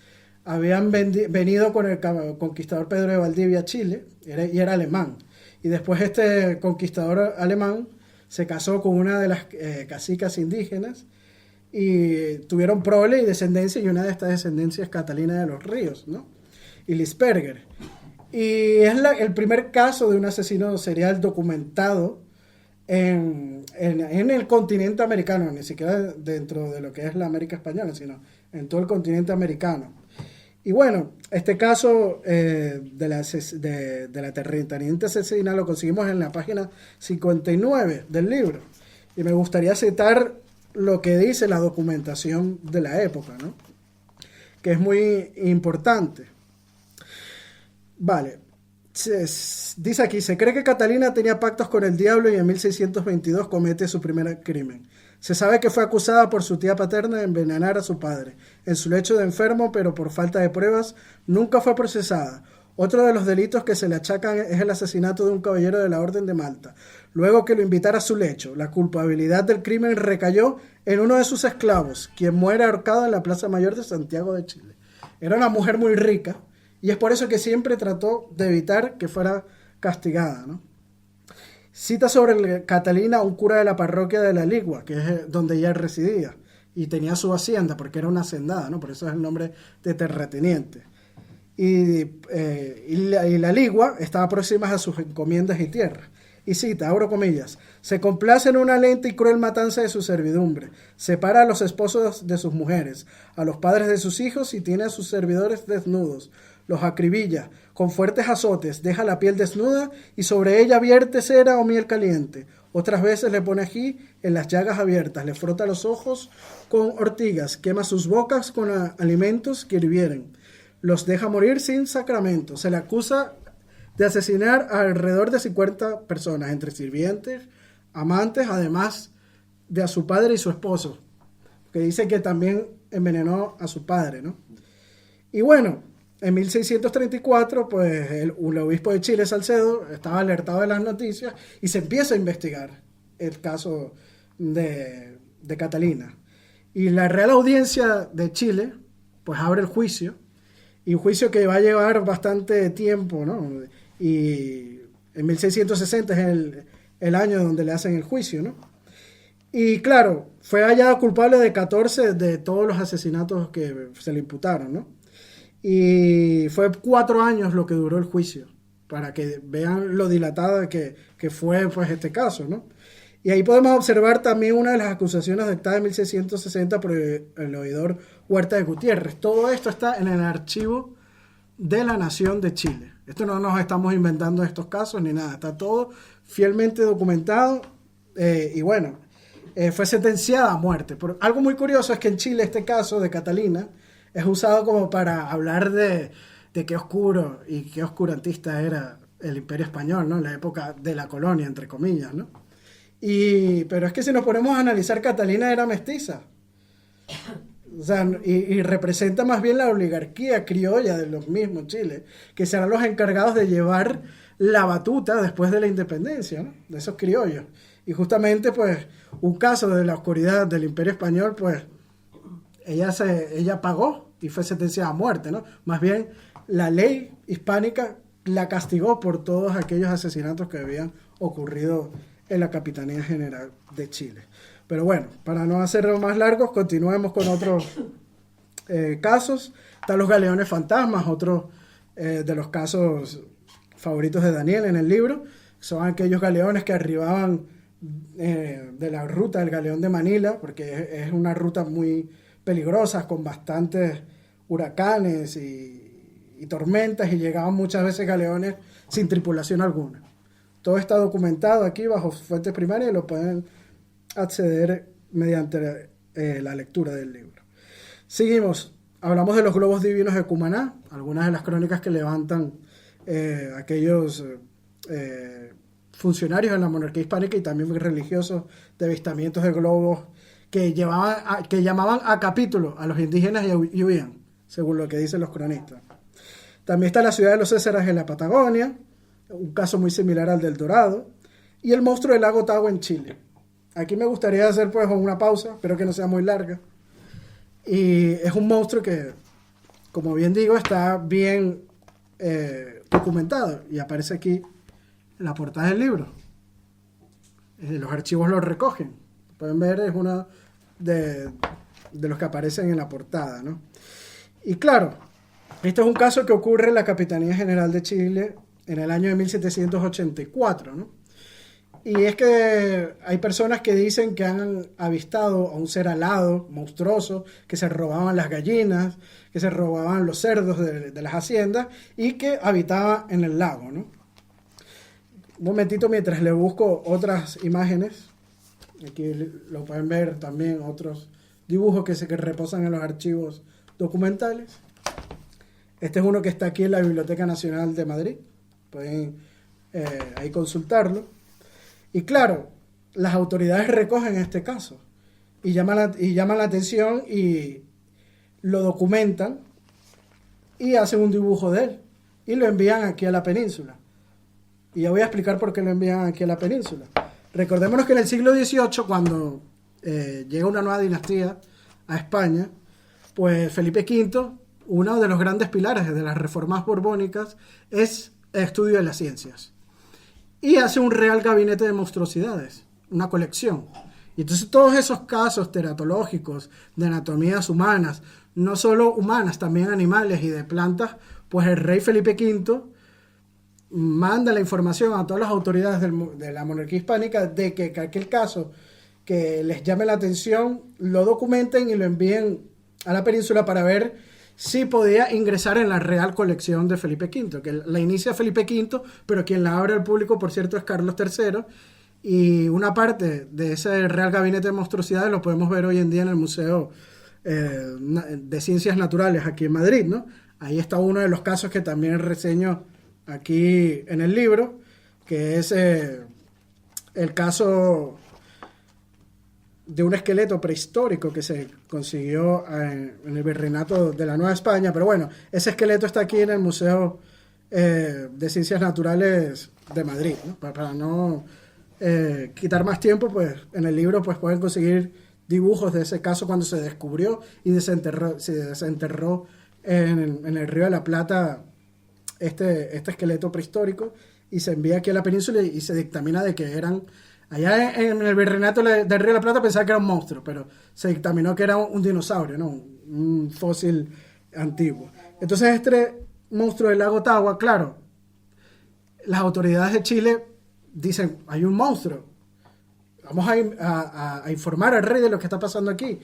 habían venido con el conquistador Pedro de Valdivia a Chile, y era alemán. Y después este conquistador alemán se casó con una de las cacicas indígenas y tuvieron prole y descendencia, y una de estas descendencias es Catalina de los Ríos, ¿no? Y Lisperger. Y es el primer caso de un asesino serial documentado en el continente americano, ni siquiera dentro de lo que es la América española, sino en todo el continente americano. Y bueno, este caso de la terrateniente asesina lo conseguimos en la página 59 del libro. Y me gustaría citar lo que dice la documentación de la época, ¿no? Que es muy importante. Vale. Dice aquí, se cree que Catalina tenía pactos con el diablo y en 1622 comete su primer crimen. Se sabe que fue acusada por su tía paterna de envenenar a su padre en su lecho de enfermo, pero por falta de pruebas nunca fue procesada. Otro de los delitos que se le achacan es el asesinato de un caballero de la Orden de Malta. Luego que lo invitara a su lecho, la culpabilidad del crimen recayó en uno de sus esclavos, quien muere ahorcado en la Plaza Mayor de Santiago de Chile. Era una mujer muy rica, y es por eso que siempre trató de evitar que fuera castigada, ¿no? Cita sobre Catalina un cura de la parroquia de La Ligua, que es donde ella residía, y tenía su hacienda, porque era una hacendada, ¿no? Por eso es el nombre de terrateniente. Y la Ligua estaba próxima a sus encomiendas y tierras. Y cita, abro comillas, se complace en una lenta y cruel matanza de su servidumbre, separa a los esposos de sus mujeres, a los padres de sus hijos y tiene a sus servidores desnudos, los acribilla, con fuertes azotes, deja la piel desnuda y sobre ella vierte cera o miel caliente. Otras veces le pone ají en las llagas abiertas, le frota los ojos con ortigas, quema sus bocas con alimentos que hirvieren, los deja morir sin sacramento. Se le acusa de asesinar a alrededor de 50 personas, entre sirvientes, amantes, además de a su padre y su esposo, que dice que también envenenó a su padre, ¿no? Y bueno, en 1634, pues el obispo de Chile, Salcedo, estaba alertado de las noticias y se empieza a investigar el caso de Catalina. Y la Real Audiencia de Chile, pues abre el juicio, y un juicio que va a llevar bastante tiempo, ¿no? Y en 1660 es el año donde le hacen el juicio, ¿no? Y claro, fue hallado culpable de 14 de todos los asesinatos que se le imputaron, ¿no? Y fue 4 años lo que duró el juicio, para que vean lo dilatado que fue pues este caso, ¿no? Y ahí podemos observar también una de las acusaciones dictadas en 1660 por el oidor Huerta de Gutiérrez. Todo esto está en el archivo de la Nación de Chile. Esto no nos estamos inventando estos casos ni nada, está todo fielmente documentado y bueno, fue sentenciada a muerte. Pero algo muy curioso es que en Chile este caso de Catalina es usado como para hablar de qué oscuro y qué oscurantista era el Imperio Español, ¿no? En la época de la colonia, entre comillas, ¿no? Pero es que si nos ponemos a analizar, Catalina era mestiza. O sea, y representa más bien la oligarquía criolla de los mismos Chile, que serán los encargados de llevar la batuta después de la independencia, ¿no? De esos criollos. Y justamente, pues, un caso de la oscuridad del Imperio Español, pues, ella pagó y fue sentenciada a muerte, ¿no? Más bien, la ley hispánica la castigó por todos aquellos asesinatos que habían ocurrido en la Capitanía General de Chile. Pero bueno, para no hacerlo más largos, continuemos con otros casos. Están los galeones fantasmas, otro de los casos favoritos de Daniel en el libro. Son aquellos galeones que arribaban de la ruta del galeón de Manila, porque es una ruta muy peligrosa, con bastantes huracanes y tormentas, y llegaban muchas veces galeones sin tripulación alguna. Todo está documentado aquí bajo fuentes primarias y lo pueden acceder mediante la lectura del libro. Seguimos. Hablamos de los globos divinos de Cumaná, algunas de las crónicas que levantan aquellos funcionarios de la monarquía hispánica y también religiosos de avistamientos de globos que llamaban a capítulo a los indígenas y huían, según lo que dicen los cronistas. También está la ciudad de los Césares en la Patagonia, un caso muy similar al del Dorado, y el monstruo del lago Tahoe en Chile. Aquí me gustaría hacer pues una pausa, espero que no sea muy larga. Y es un monstruo que, como bien digo, está bien documentado y aparece aquí en la portada del libro. Los archivos lo recogen. Pueden ver, es uno de los que aparecen en la portada, ¿no? Y claro, este es un caso que ocurre en la Capitanía General de Chile en el año de 1784, ¿no? Y es que hay personas que dicen que han avistado a un ser alado, monstruoso, que se robaban las gallinas, que se robaban los cerdos de las haciendas y que habitaba en el lago, ¿no? Un momentito mientras le busco otras imágenes. Aquí lo pueden ver también otros dibujos que reposan en los archivos documentales. Este es uno que está aquí en la Biblioteca Nacional de Madrid. Pueden ahí consultarlo. Y claro, las autoridades recogen este caso y llaman la atención y lo documentan y hacen un dibujo de él y lo envían aquí a la península. Y ya voy a explicar por qué lo envían aquí a la península. Recordémonos que en el siglo XVIII, cuando llega una nueva dinastía a España, pues Felipe V, uno de los grandes pilares de las reformas borbónicas, es el estudio de las ciencias. Y hace un real gabinete de monstruosidades, una colección. Y entonces todos esos casos teratológicos de anatomías humanas, no solo humanas, también animales y de plantas, pues el rey Felipe V manda la información a todas las autoridades de la monarquía hispánica de que aquel caso que les llame la atención lo documenten y lo envíen a la península para ver si podía ingresar en la Real Colección de Felipe V, que la inicia Felipe V, pero quien la abre al público, por cierto, es Carlos III, y una parte de ese Real Gabinete de Monstruosidades lo podemos ver hoy en día en el Museo de Ciencias Naturales aquí en Madrid, ¿no? Ahí está uno de los casos que también reseño aquí en el libro, que es el caso de un esqueleto prehistórico que se consiguió en el Virreinato de la Nueva España, pero bueno, ese esqueleto está aquí en el Museo de Ciencias Naturales de Madrid, ¿no? Para no quitar más tiempo, pues en el libro pues pueden conseguir dibujos de ese caso cuando se descubrió y se desenterró en el Río de la Plata este esqueleto prehistórico, y se envía aquí a la península y se dictamina de que eran... Allá en el Virreinato del Río de la Plata pensaba que era un monstruo, pero se dictaminó que era un dinosaurio, ¿no? Un fósil antiguo. Entonces este monstruo del lago Tagua, claro, las autoridades de Chile dicen, hay un monstruo, vamos a informar al rey de lo que está pasando aquí.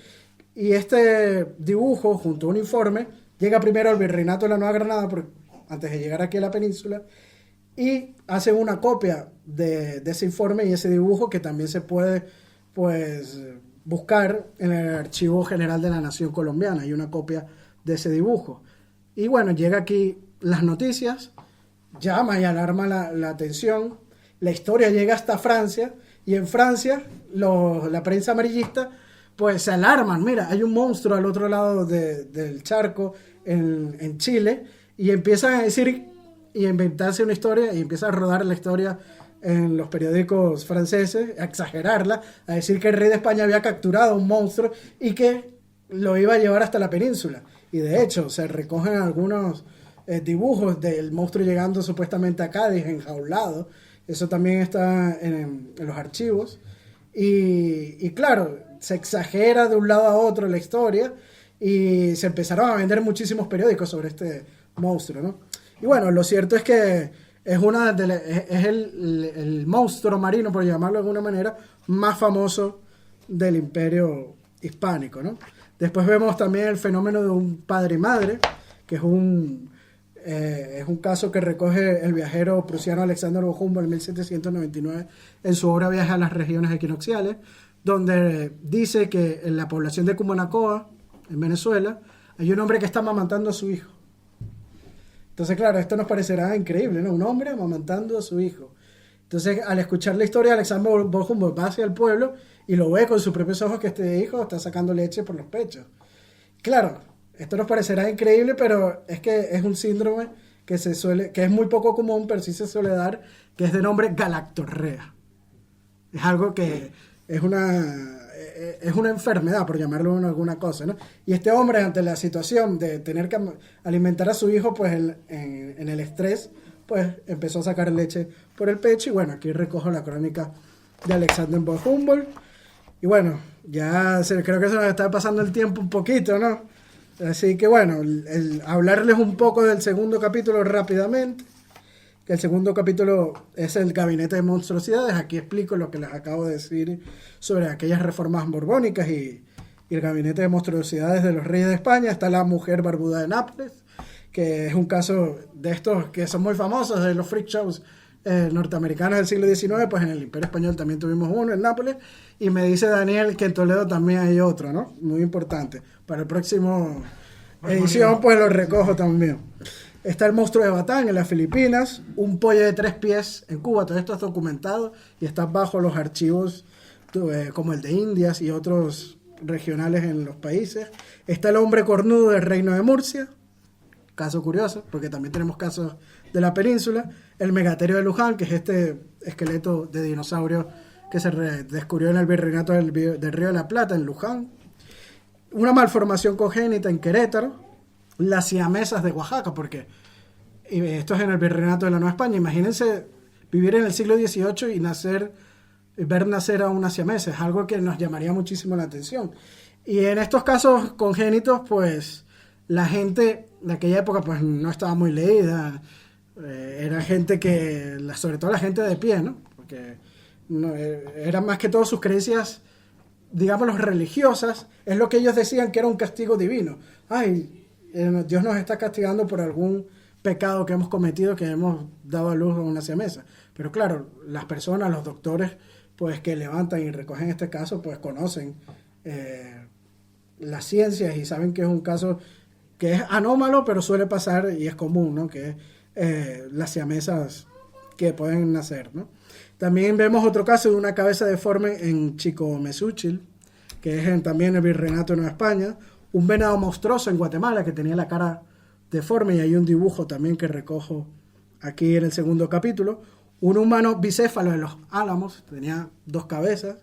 Y este dibujo, junto a un informe, llega primero al Virreinato de la Nueva Granada, antes de llegar aquí a la península, y hacen una copia de ese informe y ese dibujo, que también se puede pues buscar en el Archivo General de la Nación Colombiana. Hay una copia de ese dibujo. Y bueno, llega aquí las noticias, llama y alarma la atención. La historia llega hasta Francia, y en Francia la prensa amarillista pues se alarman. Mira, hay un monstruo al otro lado del charco en Chile, y empiezan a decir y a inventarse una historia, y empieza a rodar la historia en los periódicos franceses, a exagerarla, a decir que el rey de España había capturado un monstruo y que lo iba a llevar hasta la península. Y de hecho se recogen algunos dibujos del monstruo llegando supuestamente a Cádiz enjaulado. Eso también está en los archivos. Y claro, se exagera de un lado a otro la historia, y se empezaron a vender muchísimos periódicos sobre este monstruo, ¿no? Y bueno, lo cierto es que es el monstruo marino, por llamarlo de alguna manera, más famoso del Imperio Hispánico, ¿no? Después vemos también el fenómeno de un padre y madre, que es un caso que recoge el viajero prusiano Alexander von Humboldt en 1799 en su obra Viaje a las regiones equinocciales, donde dice que en la población de Cumanacoa, en Venezuela, hay un hombre que está amamantando a su hijo. Entonces, claro, esto nos parecerá increíble, ¿no? Un hombre amamantando a su hijo. Entonces, al escuchar la historia, Alexander von Humboldt va hacia el pueblo y lo ve con sus propios ojos que este hijo está sacando leche por los pechos. Claro, esto nos parecerá increíble, pero es que es un síndrome que es muy poco común, pero sí se suele dar, que es de nombre galactorrea. Es algo que es una enfermedad, por llamarlo de alguna cosa, ¿no? Y este hombre, ante la situación de tener que alimentar a su hijo, pues en el estrés, pues empezó a sacar leche por el pecho. Y bueno, aquí recojo la crónica de Alexander von Humboldt. Y bueno, creo que se nos está pasando el tiempo un poquito, ¿no? Así que bueno, hablarles un poco del segundo capítulo rápidamente. Que el segundo capítulo es el Gabinete de Monstruosidades. Aquí explico lo que les acabo de decir sobre aquellas reformas borbónicas y el Gabinete de Monstruosidades de los Reyes de España. Está la mujer barbuda de Nápoles, que es un caso de estos que son muy famosos, de los freak shows norteamericanos del siglo XIX. Pues en el Imperio Español también tuvimos uno en Nápoles, y me dice Daniel que en Toledo también hay otro, ¿no? Muy importante. Para el próximo edición pues lo recojo también. Está el monstruo de Batán en las Filipinas, un pollo de 3 pies en Cuba. Todo esto es documentado y está bajo los archivos como el de Indias y otros regionales en los países. Está el hombre cornudo del Reino de Murcia, caso curioso, porque también tenemos casos de la península. El megaterio de Luján, que es este esqueleto de dinosaurio que se descubrió en el Virreinato del Río de la Plata, en Luján. Una malformación congénita en Querétaro. Las siamesas de Oaxaca, porque esto es en el Virreinato de la Nueva España. Imagínense vivir en el siglo XVIII y ver nacer a una siamesa. Es algo que nos llamaría muchísimo la atención. Y en estos casos congénitos, pues la gente de aquella época pues no estaba muy leída. Era gente que, sobre todo la gente de pie, ¿no? Porque no, eran más que todo sus creencias, digamos, religiosas, es lo que ellos decían que era un castigo divino. Ay, Dios nos está castigando por algún pecado que hemos cometido, que hemos dado a luz a una siamesa. Pero claro, las personas, los doctores, pues que levantan y recogen este caso, pues conocen las ciencias y saben que es un caso que es anómalo, pero suele pasar y es común, ¿no? Que las siamesas que pueden nacer, ¿no? También vemos otro caso de una cabeza deforme en Chicomesuchil, que es también el Virreinato de Nueva España, un venado monstruoso en Guatemala que tenía la cara deforme, y hay un dibujo también que recojo aquí en el segundo capítulo, un humano bicéfalo en los Álamos, tenía 2 cabezas,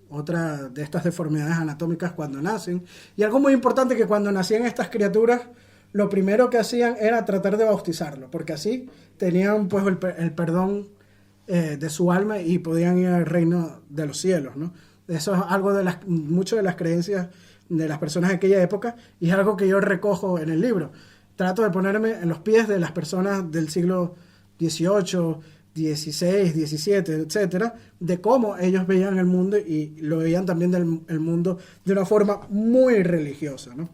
otra de estas deformidades anatómicas cuando nacen, y algo muy importante, que cuando nacían estas criaturas, lo primero que hacían era tratar de bautizarlo, porque así tenían pues el perdón de su alma y podían ir al reino de los cielos, ¿no? Eso es algo de mucho de las creencias de las personas de aquella época, y es algo que yo recojo en el libro. Trato de ponerme en los pies de las personas del siglo XVIII, XVI, XVII, etcétera, de cómo ellos veían el mundo, y lo veían también el mundo de una forma muy religiosa, ¿no?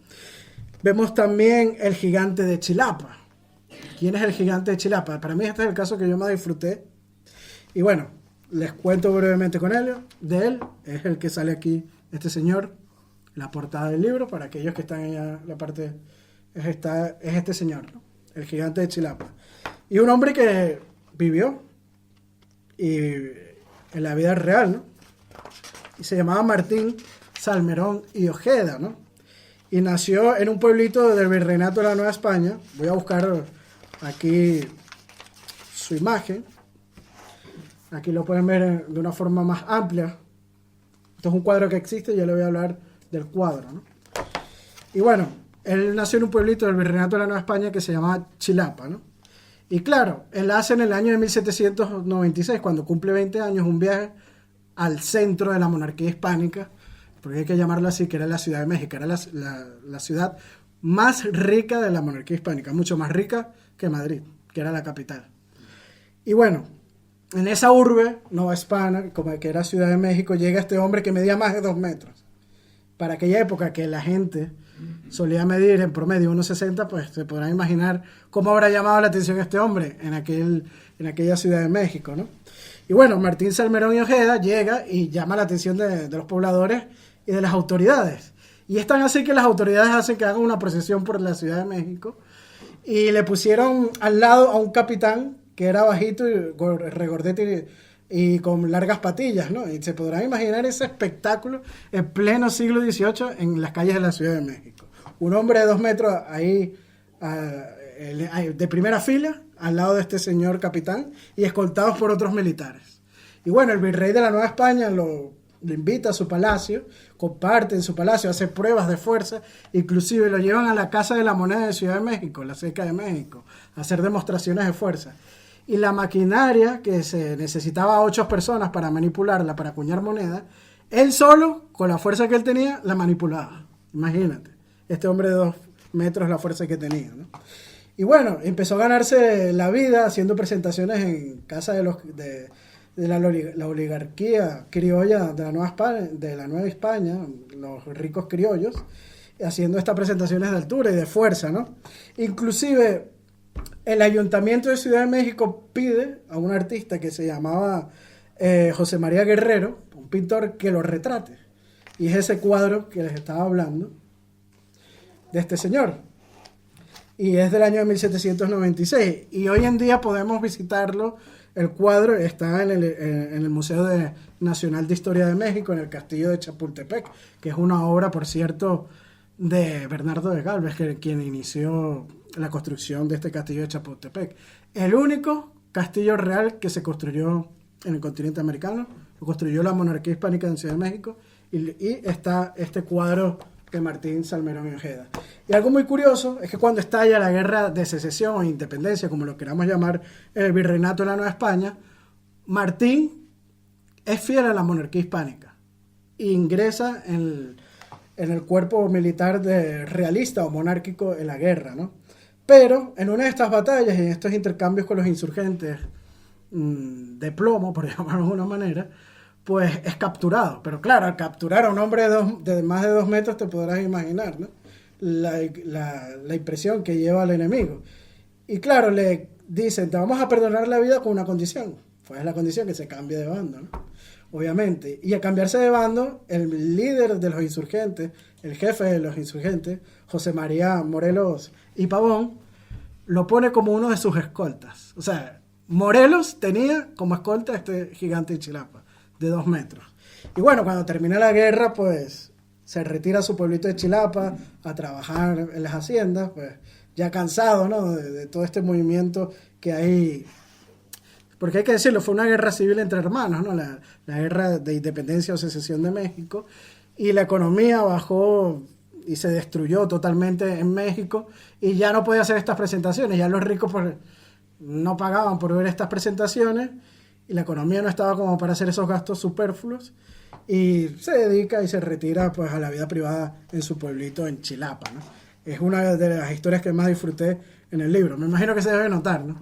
Vemos también el gigante de Chilapa. ¿Quién es el gigante de Chilapa? Para mí este es el caso que yo más disfruté. Y bueno, les cuento brevemente de él. Es el que sale aquí, este señor, la portada del libro, para aquellos que están en la parte, es este señor, ¿no? El gigante de Chilapa. Y un hombre que vivió y en la vida real, ¿no? Y se llamaba Martín Salmerón y Ojeda, ¿no? Y nació en un pueblito del Virreinato de la Nueva España. Voy a buscar aquí su imagen. Aquí lo pueden ver de una forma más amplia. Esto es un cuadro que existe y yo le voy a hablar del cuadro, ¿no? Y bueno, él nació en un pueblito del Virreinato de la Nueva España que se llamaba Chilapa, ¿no? Y claro, él hace en el año de 1796, cuando cumple 20 años, un viaje al centro de la monarquía hispánica, porque hay que llamarlo así, que era la Ciudad de México, era la ciudad más rica de la monarquía hispánica, mucho más rica que Madrid, que era la capital. Y bueno, en esa urbe Nova Hispana, como que era Ciudad de México, llega este hombre que medía más de 2 metros. Para aquella época que la gente solía medir en promedio 1,60, pues se podrán imaginar cómo habrá llamado la atención este hombre en aquella Ciudad de México, ¿no? Y bueno, Martín Salmerón y Ojeda llega y llama la atención de los pobladores y de las autoridades. Y es tan así que las autoridades hacen que hagan una procesión por la Ciudad de México, y le pusieron al lado a un capitán que era bajito y regordete y con largas patillas, ¿no? Y se podrán imaginar ese espectáculo en pleno siglo XVIII en las calles de la Ciudad de México. Un hombre de 2 metros ahí de primera fila al lado de este señor capitán y escoltados por otros militares. Y bueno, el virrey de la Nueva España lo invita a su palacio, comparte en su palacio, hace pruebas de fuerza, inclusive lo llevan a la Casa de la Moneda de Ciudad de México, la Seca de México, a hacer demostraciones de fuerza. Y la maquinaria que se necesitaba 8 personas para manipularla, para acuñar moneda, él solo, con la fuerza que él tenía, la manipulaba. Imagínate, este hombre de 2 metros, la fuerza que tenía, ¿no? Y bueno, empezó a ganarse la vida haciendo presentaciones en casa de la oligarquía criolla de la Nueva España, los ricos criollos, haciendo estas presentaciones de altura y de fuerza, ¿no? Inclusive el Ayuntamiento de Ciudad de México pide a un artista que se llamaba José María Guerrero, un pintor, que lo retrate. Y es ese cuadro que les estaba hablando de este señor. Y es del año de 1796. Y hoy en día podemos visitarlo. El cuadro está en el Museo Nacional de Historia de México, en el Castillo de Chapultepec, que es una obra, por cierto, de Bernardo de Galvez, quien inició la construcción de este castillo de Chapultepec. El único castillo real que se construyó en el continente americano, lo construyó la monarquía hispánica en Ciudad de México, y está este cuadro de Martín Salmerón y Ojeda. Y algo muy curioso es que cuando estalla la guerra de secesión o independencia, como lo queramos llamar, el virreinato de la Nueva España, Martín es fiel a la monarquía hispánica e ingresa en el cuerpo militar realista o monárquico en la guerra, ¿no? Pero en una de estas batallas y en estos intercambios con los insurgentes de plomo, por llamarlo de alguna manera, pues es capturado. Pero claro, al capturar a un hombre de más de 2 metros te podrás imaginar, ¿no? La impresión que lleva al enemigo. Y claro, le dicen, te vamos a perdonar la vida con una condición. Pues es la condición que se cambie de bando, ¿no? Obviamente. Y a cambiarse de bando, el líder de los insurgentes, el jefe de los insurgentes, José María Morelos y Pavón, lo pone como uno de sus escoltas. O sea, Morelos tenía como escolta a este gigante de Chilapa, de 2 metros. Y bueno, cuando termina la guerra, pues se retira a su pueblito de Chilapa a trabajar en las haciendas, pues ya cansado, ¿no? De todo este movimiento que hay. Porque hay que decirlo, fue una guerra civil entre hermanos, ¿no? La guerra de independencia o secesión de México. Y la economía bajó y se destruyó totalmente en México. Y ya no podía hacer estas presentaciones. Ya los ricos pues, no pagaban por ver estas presentaciones. Y la economía no estaba como para hacer esos gastos superfluos. Y se dedica y se retira pues, a la vida privada en su pueblito en Chilapa, ¿no? Es una de las historias que más disfruté en el libro. Me imagino que se debe notar, ¿no?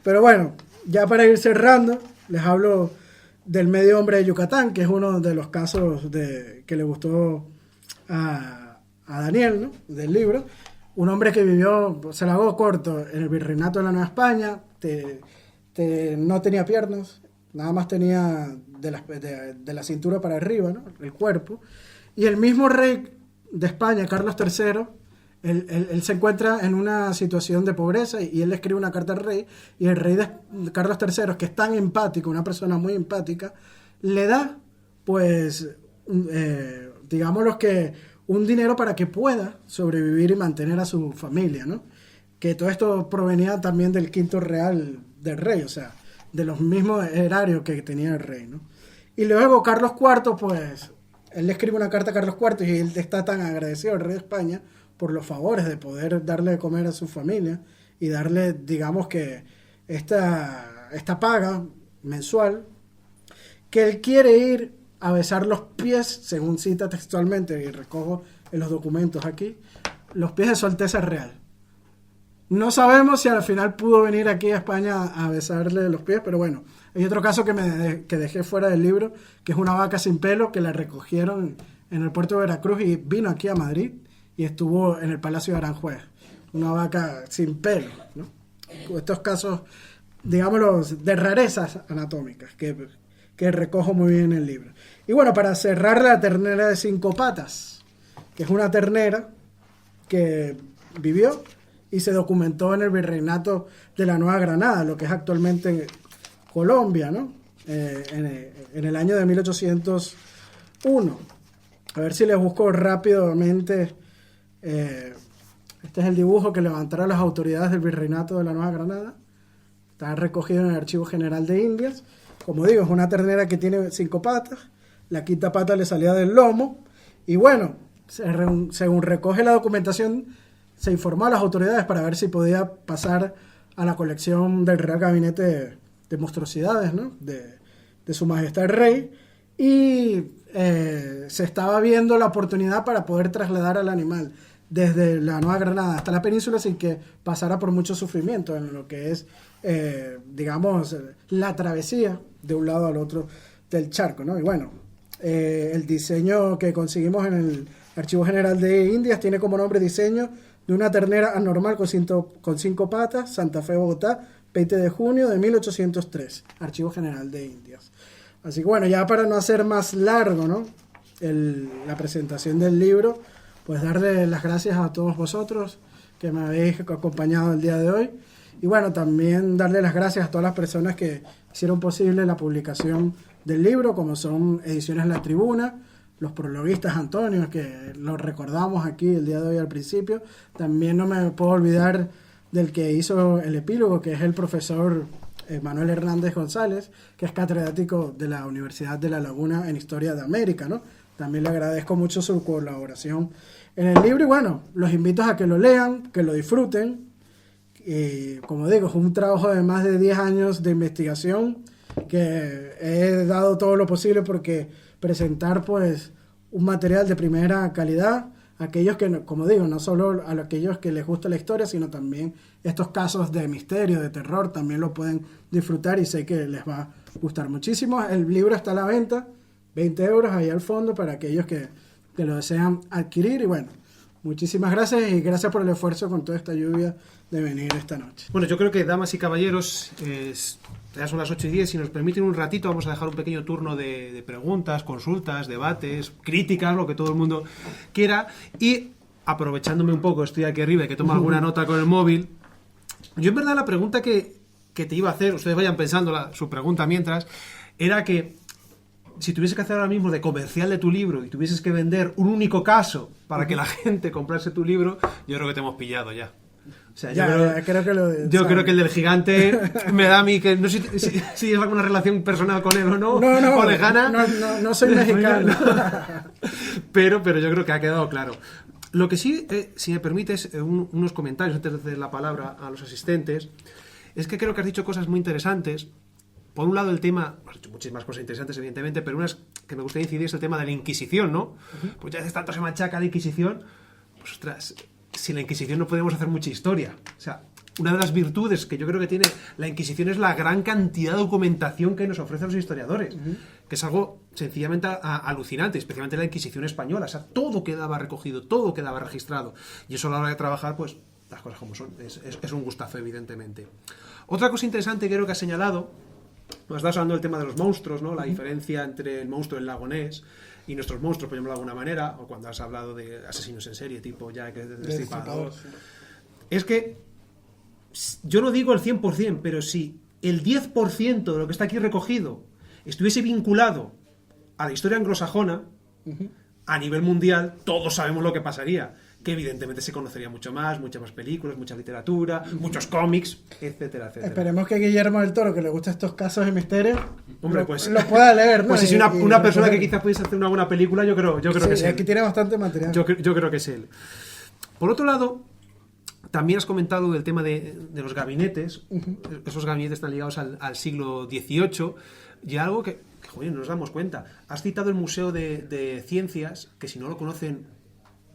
Pero bueno, ya para ir cerrando, les hablo del medio hombre de Yucatán, que es uno de los casos que le gustó a Daniel, ¿no? Del libro. Un hombre que vivió, se la hago corto, en el virreinato de la Nueva España, no tenía piernas, nada más tenía de la cintura para arriba, ¿no? El cuerpo. Y el mismo rey de España, Carlos III, él se encuentra en una situación de pobreza y él le escribe una carta al rey, y el rey de Carlos III, que es tan empático, una persona muy empática, le da, pues, digámoslo que un dinero para que pueda sobrevivir y mantener a su familia, ¿no? Que todo esto provenía también del quinto real del rey, o sea, de los mismos erarios que tenía el rey, ¿no? Y luego Carlos IV, pues, él le escribe una carta a Carlos IV y él está tan agradecido al rey de España por los favores de poder darle de comer a su familia y darle, digamos que, esta paga mensual, que él quiere ir a besar los pies, según cita textualmente, y recojo en los documentos aquí, los pies de Su Alteza Real. No sabemos si al final pudo venir aquí a España a besarle los pies, pero bueno, hay otro caso que dejé fuera del libro, que es una vaca sin pelo que la recogieron en el puerto de Veracruz y vino aquí a Madrid y estuvo en el Palacio de Aranjuez. Una vaca sin pelo, ¿no? Estos casos, digámoslo, de rarezas anatómicas que recojo muy bien en el libro. Y bueno, para cerrar, la ternera de 5 patas, que es una ternera que vivió y se documentó en el virreinato de la Nueva Granada, lo que es actualmente Colombia, ¿no? En el año de 1801. A ver si les busco rápidamente. Este es el dibujo que levantaron las autoridades del virreinato de la Nueva Granada. Está recogido en el Archivo General de Indias. Como digo, es una ternera que tiene 5 patas. La quinta pata le salía del lomo. Y bueno, según recoge la documentación, se informó a las autoridades para ver si podía pasar a la colección del Real Gabinete de Monstruosidades, ¿no? de Su Majestad el Rey. Y se estaba viendo la oportunidad para poder trasladar al animal desde la Nueva Granada hasta la península sin que pasara por mucho sufrimiento en lo que es, digamos, la travesía de un lado al otro del charco, ¿no? Y bueno, el diseño que conseguimos en el Archivo General de Indias tiene como nombre diseño de una ternera anormal con 5 patas, Santa Fe, Bogotá, 20 de junio de 1803, Archivo General de Indias. Así que bueno, ya para no hacer más largo, ¿no? La presentación del libro, pues darle las gracias a todos vosotros que me habéis acompañado el día de hoy. Y bueno, también darle las gracias a todas las personas que hicieron posible la publicación del libro, como son Ediciones La Tribuna, los prologuistas Antonio, que lo recordamos aquí el día de hoy al principio. También no me puedo olvidar del que hizo el epílogo, que es el profesor Manuel Hernández González, que es catedrático de la Universidad de La Laguna en Historia de América, ¿no? También le agradezco mucho su colaboración en el libro y bueno, los invito a que lo lean, que lo disfruten. Y como digo, es un trabajo de más de 10 años de investigación que he dado todo lo posible porque presentar pues un material de primera calidad aquellos que, como digo, no solo a aquellos que les gusta la historia, sino también estos casos de misterio, de terror, también lo pueden disfrutar y sé que les va a gustar muchísimo. El libro está a la venta, 20 euros ahí al fondo para aquellos que lo desean adquirir. Y bueno, muchísimas gracias y gracias por el esfuerzo con toda esta lluvia de venir esta noche. Bueno, yo creo que, damas y caballeros, ya son las 8:10, si nos permiten un ratito vamos a dejar un pequeño turno de preguntas, consultas, debates, críticas, lo que todo el mundo quiera. Y aprovechándome un poco, estoy aquí arriba y que tomo alguna nota con el móvil, yo en verdad la pregunta que te iba a hacer, ustedes vayan pensando su pregunta mientras, era que si tuvieses que hacer ahora mismo de comercial de tu libro y tuvieses que vender un único caso para que la gente comprase tu libro, yo creo que te hemos pillado ya. O sea, yo creo que el del gigante me da a mí que no sé si es alguna relación personal con él o no, o lejana. No soy mexicano. pero yo creo que ha quedado claro. Lo que sí, si me permites, unos comentarios antes de hacer la palabra a los asistentes, es que creo que has dicho cosas muy interesantes. Por un lado, el tema, has dicho muchísimas cosas interesantes, evidentemente, pero una que me gustaría incidir es el tema de la Inquisición, ¿no? Pues ya hace tanto se machaca la Inquisición, pues ostras, sin la Inquisición no podemos hacer mucha historia. O sea, una de las virtudes que yo creo que tiene la Inquisición es la gran cantidad de documentación que nos ofrecen los historiadores, que es algo sencillamente alucinante, especialmente la Inquisición española. O sea, todo quedaba recogido, todo quedaba registrado. Y eso a la hora de trabajar, pues, las cosas como son. Es un gustazo, evidentemente. Otra cosa interesante que creo que has señalado, nos estás hablando del tema de los monstruos, ¿no? La diferencia entre el monstruo del lago Ness y nuestros monstruos, por ejemplo, de alguna manera, o cuando has hablado de asesinos en serie, tipo Jack el Destripador. Sí. Es que yo no digo el 100%, pero si el 10% de lo que está aquí recogido estuviese vinculado a la historia anglosajona, a nivel mundial, todos sabemos lo que pasaría. Que evidentemente se conocería mucho más, muchas más películas, mucha literatura, muchos cómics, etcétera, etcétera. Esperemos que Guillermo del Toro, que le gustan estos casos de misterio, hombre, pues, lo pueda leer, ¿no? Pues si es una persona que quizás pudiese hacer una buena película, yo creo sí, que es él. Aquí tiene bastante material. Yo creo que es él. Por otro lado, también has comentado del tema de los gabinetes. Esos gabinetes están ligados al siglo XVIII, y algo que joder, no nos damos cuenta. Has citado el Museo de Ciencias, que si no lo conocen,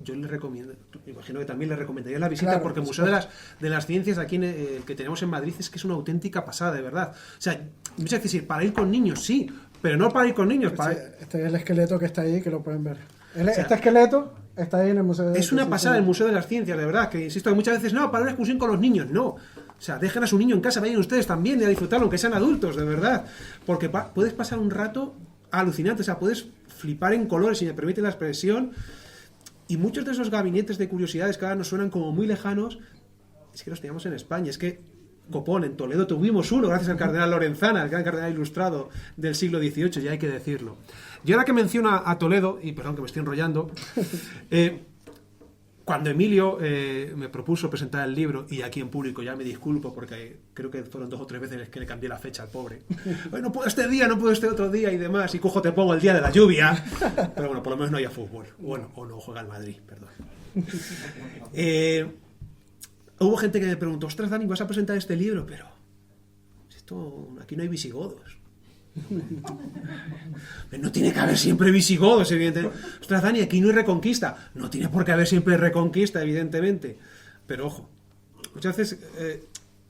yo les recomiendo, me imagino que también les recomendaría la visita, claro, porque el Museo de las Ciencias aquí que tenemos en Madrid es que es una auténtica pasada, de verdad. O sea, muchas veces para ir con niños, sí, pero no para ir con niños. Este es el esqueleto que está ahí, que lo pueden ver. Este esqueleto está ahí en el Museo de Ciencias. Es una pasada el Museo de las Ciencias, de verdad, que insisto, que muchas veces, no, para una excursión con los niños, no. O sea, dejen a su niño en casa, vayan ustedes también a disfrutarlo, aunque sean adultos, de verdad. Porque puedes pasar un rato alucinante, o sea, puedes flipar en colores, si me permite la expresión. Y muchos de esos gabinetes de curiosidades que ahora nos suenan como muy lejanos, es que los teníamos en España. Es que Copón, en Toledo, tuvimos uno, gracias al cardenal Lorenzana, el gran cardenal ilustrado del siglo XVIII, ya hay que decirlo. Y ahora que menciona a Toledo, y perdón que me estoy enrollando, cuando Emilio me propuso presentar el libro, y aquí en público ya me disculpo porque creo que fueron 2 o 3 veces que le cambié la fecha al pobre. No puedo este día, no puedo este otro día y demás, y cojo te pongo el día de la lluvia. Pero bueno, por lo menos no haya fútbol. Bueno, o no juega el Madrid, perdón. Hubo gente que me preguntó, ostras, Dani, ¿vas a presentar este libro? Pero aquí no hay visigodos. No tiene que haber siempre visigodos, evidentemente. Ostras, Dani, aquí no hay reconquista. No tiene por qué haber siempre reconquista, evidentemente. Pero ojo, muchas veces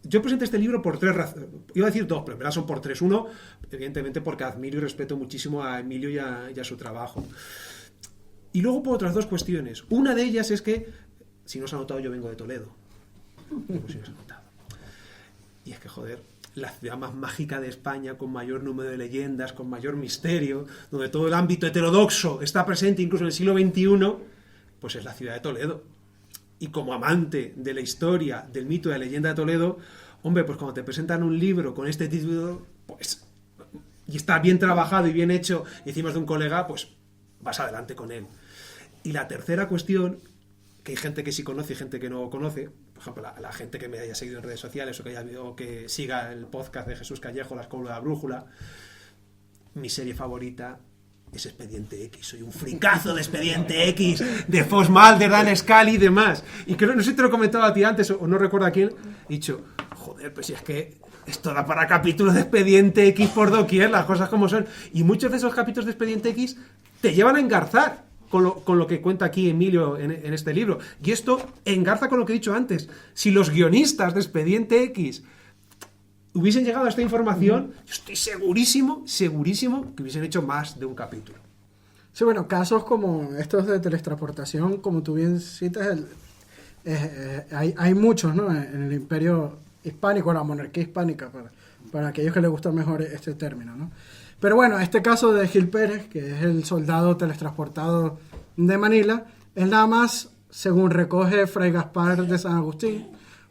yo presenté este libro por 3 razones. Iba a decir 2, pero en verdad son por 3. Uno, evidentemente porque admiro y respeto muchísimo a Emilio y a su trabajo. Y luego por otras 2 cuestiones. Una de ellas es que, si no os ha notado, yo vengo de Toledo. Pues si no os ha notado. Y es que, joder, la ciudad más mágica de España, con mayor número de leyendas, con mayor misterio, donde todo el ámbito heterodoxo está presente incluso en el siglo XXI, pues es la ciudad de Toledo. Y como amante de la historia, del mito de la leyenda de Toledo, hombre, pues cuando te presentan un libro con este título, pues, y está bien trabajado y bien hecho, y encima de un colega, pues vas adelante con él. Y la tercera cuestión, que hay gente que sí conoce y gente que no conoce, por ejemplo, la gente que me haya seguido en redes sociales o que siga el podcast de Jesús Callejo, La Escuela de la Brújula, mi serie favorita es Expediente X. Soy un fricazo de Expediente X, de Fox Mulder, Dan Scully y demás. Y creo, no sé si te lo he comentado a ti antes o no recuerdo a quién, he dicho, joder, pues si es que esto da para capítulos de Expediente X por doquier, las cosas como son. Y muchos de esos capítulos de Expediente X te llevan a engarzar. con lo que cuenta aquí Emilio en este libro. Y esto engarza con lo que he dicho antes. Si los guionistas de Expediente X hubiesen llegado a esta información, yo estoy segurísimo que hubiesen hecho más de un capítulo. Sí, bueno, casos como estos de teletransportación, como tú bien citas, hay muchos, ¿no? En el Imperio Hispánico, la monarquía hispánica, para aquellos que les gusta mejor este término, ¿no? Pero bueno, este caso de Gil Pérez, que es el soldado teletransportado de Manila, es nada más, según recoge Fray Gaspar de San Agustín,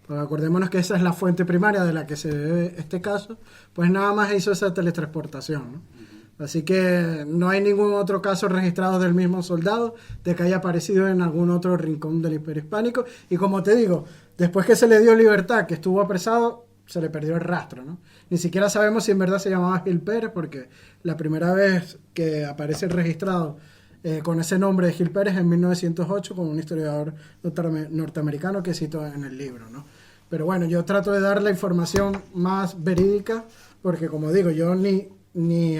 pues acordémonos que esa es la fuente primaria de la que se debe este caso, pues nada más hizo esa teletransportación, ¿no? Así que no hay ningún otro caso registrado del mismo soldado de que haya aparecido en algún otro rincón del Imperio Hispánico. Y como te digo, después que se le dio libertad, que estuvo apresado, se le perdió el rastro, ¿no? Ni siquiera sabemos si en verdad se llamaba Gil Pérez, porque la primera vez que aparece registrado con ese nombre de Gil Pérez en 1908 con un historiador norteamericano que cito en el libro, ¿no? Pero bueno, yo trato de dar la información más verídica, porque como digo, yo ni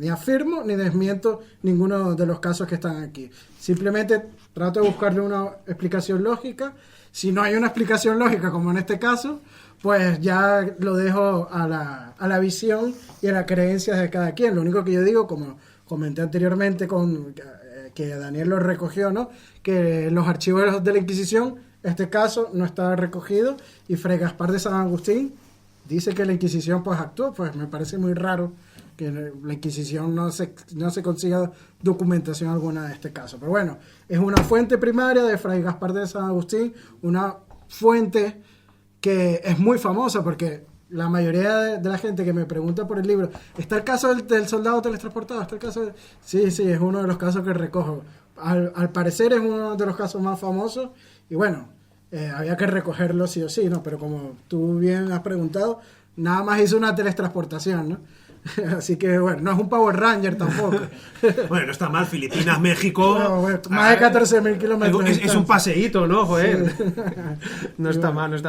afirmo ni desmiento ninguno de los casos que están aquí. Simplemente trato de buscarle una explicación lógica. Si no hay una explicación lógica, como en este caso, pues ya lo dejo a la visión y a las creencias de cada quien. Lo único que yo digo, como comenté anteriormente que Daniel lo recogió, ¿no? Que los archivos de la Inquisición, este caso no está recogido, y Fray Gaspar de San Agustín dice que la Inquisición pues actuó. Pues me parece muy raro que la Inquisición no se consiga documentación alguna de este caso. Pero bueno, es una fuente primaria de Fray Gaspar de San Agustín, una fuente que es muy famosa, porque la mayoría de la gente que me pregunta por el libro, ¿está el caso del soldado teletransportado? ¿Está el caso Sí, es uno de los casos que recojo. Al parecer es uno de los casos más famosos, y bueno, había que recogerlo sí o sí, ¿no? Pero como tú bien has preguntado, nada más hizo una teletransportación, ¿no? Así que bueno, no es un Power Ranger tampoco. Bueno, no está mal, Filipinas, México. No, bueno, más de 14.000 kilómetros. Es un paseíto, ¿no? Joder. Sí. No está mal.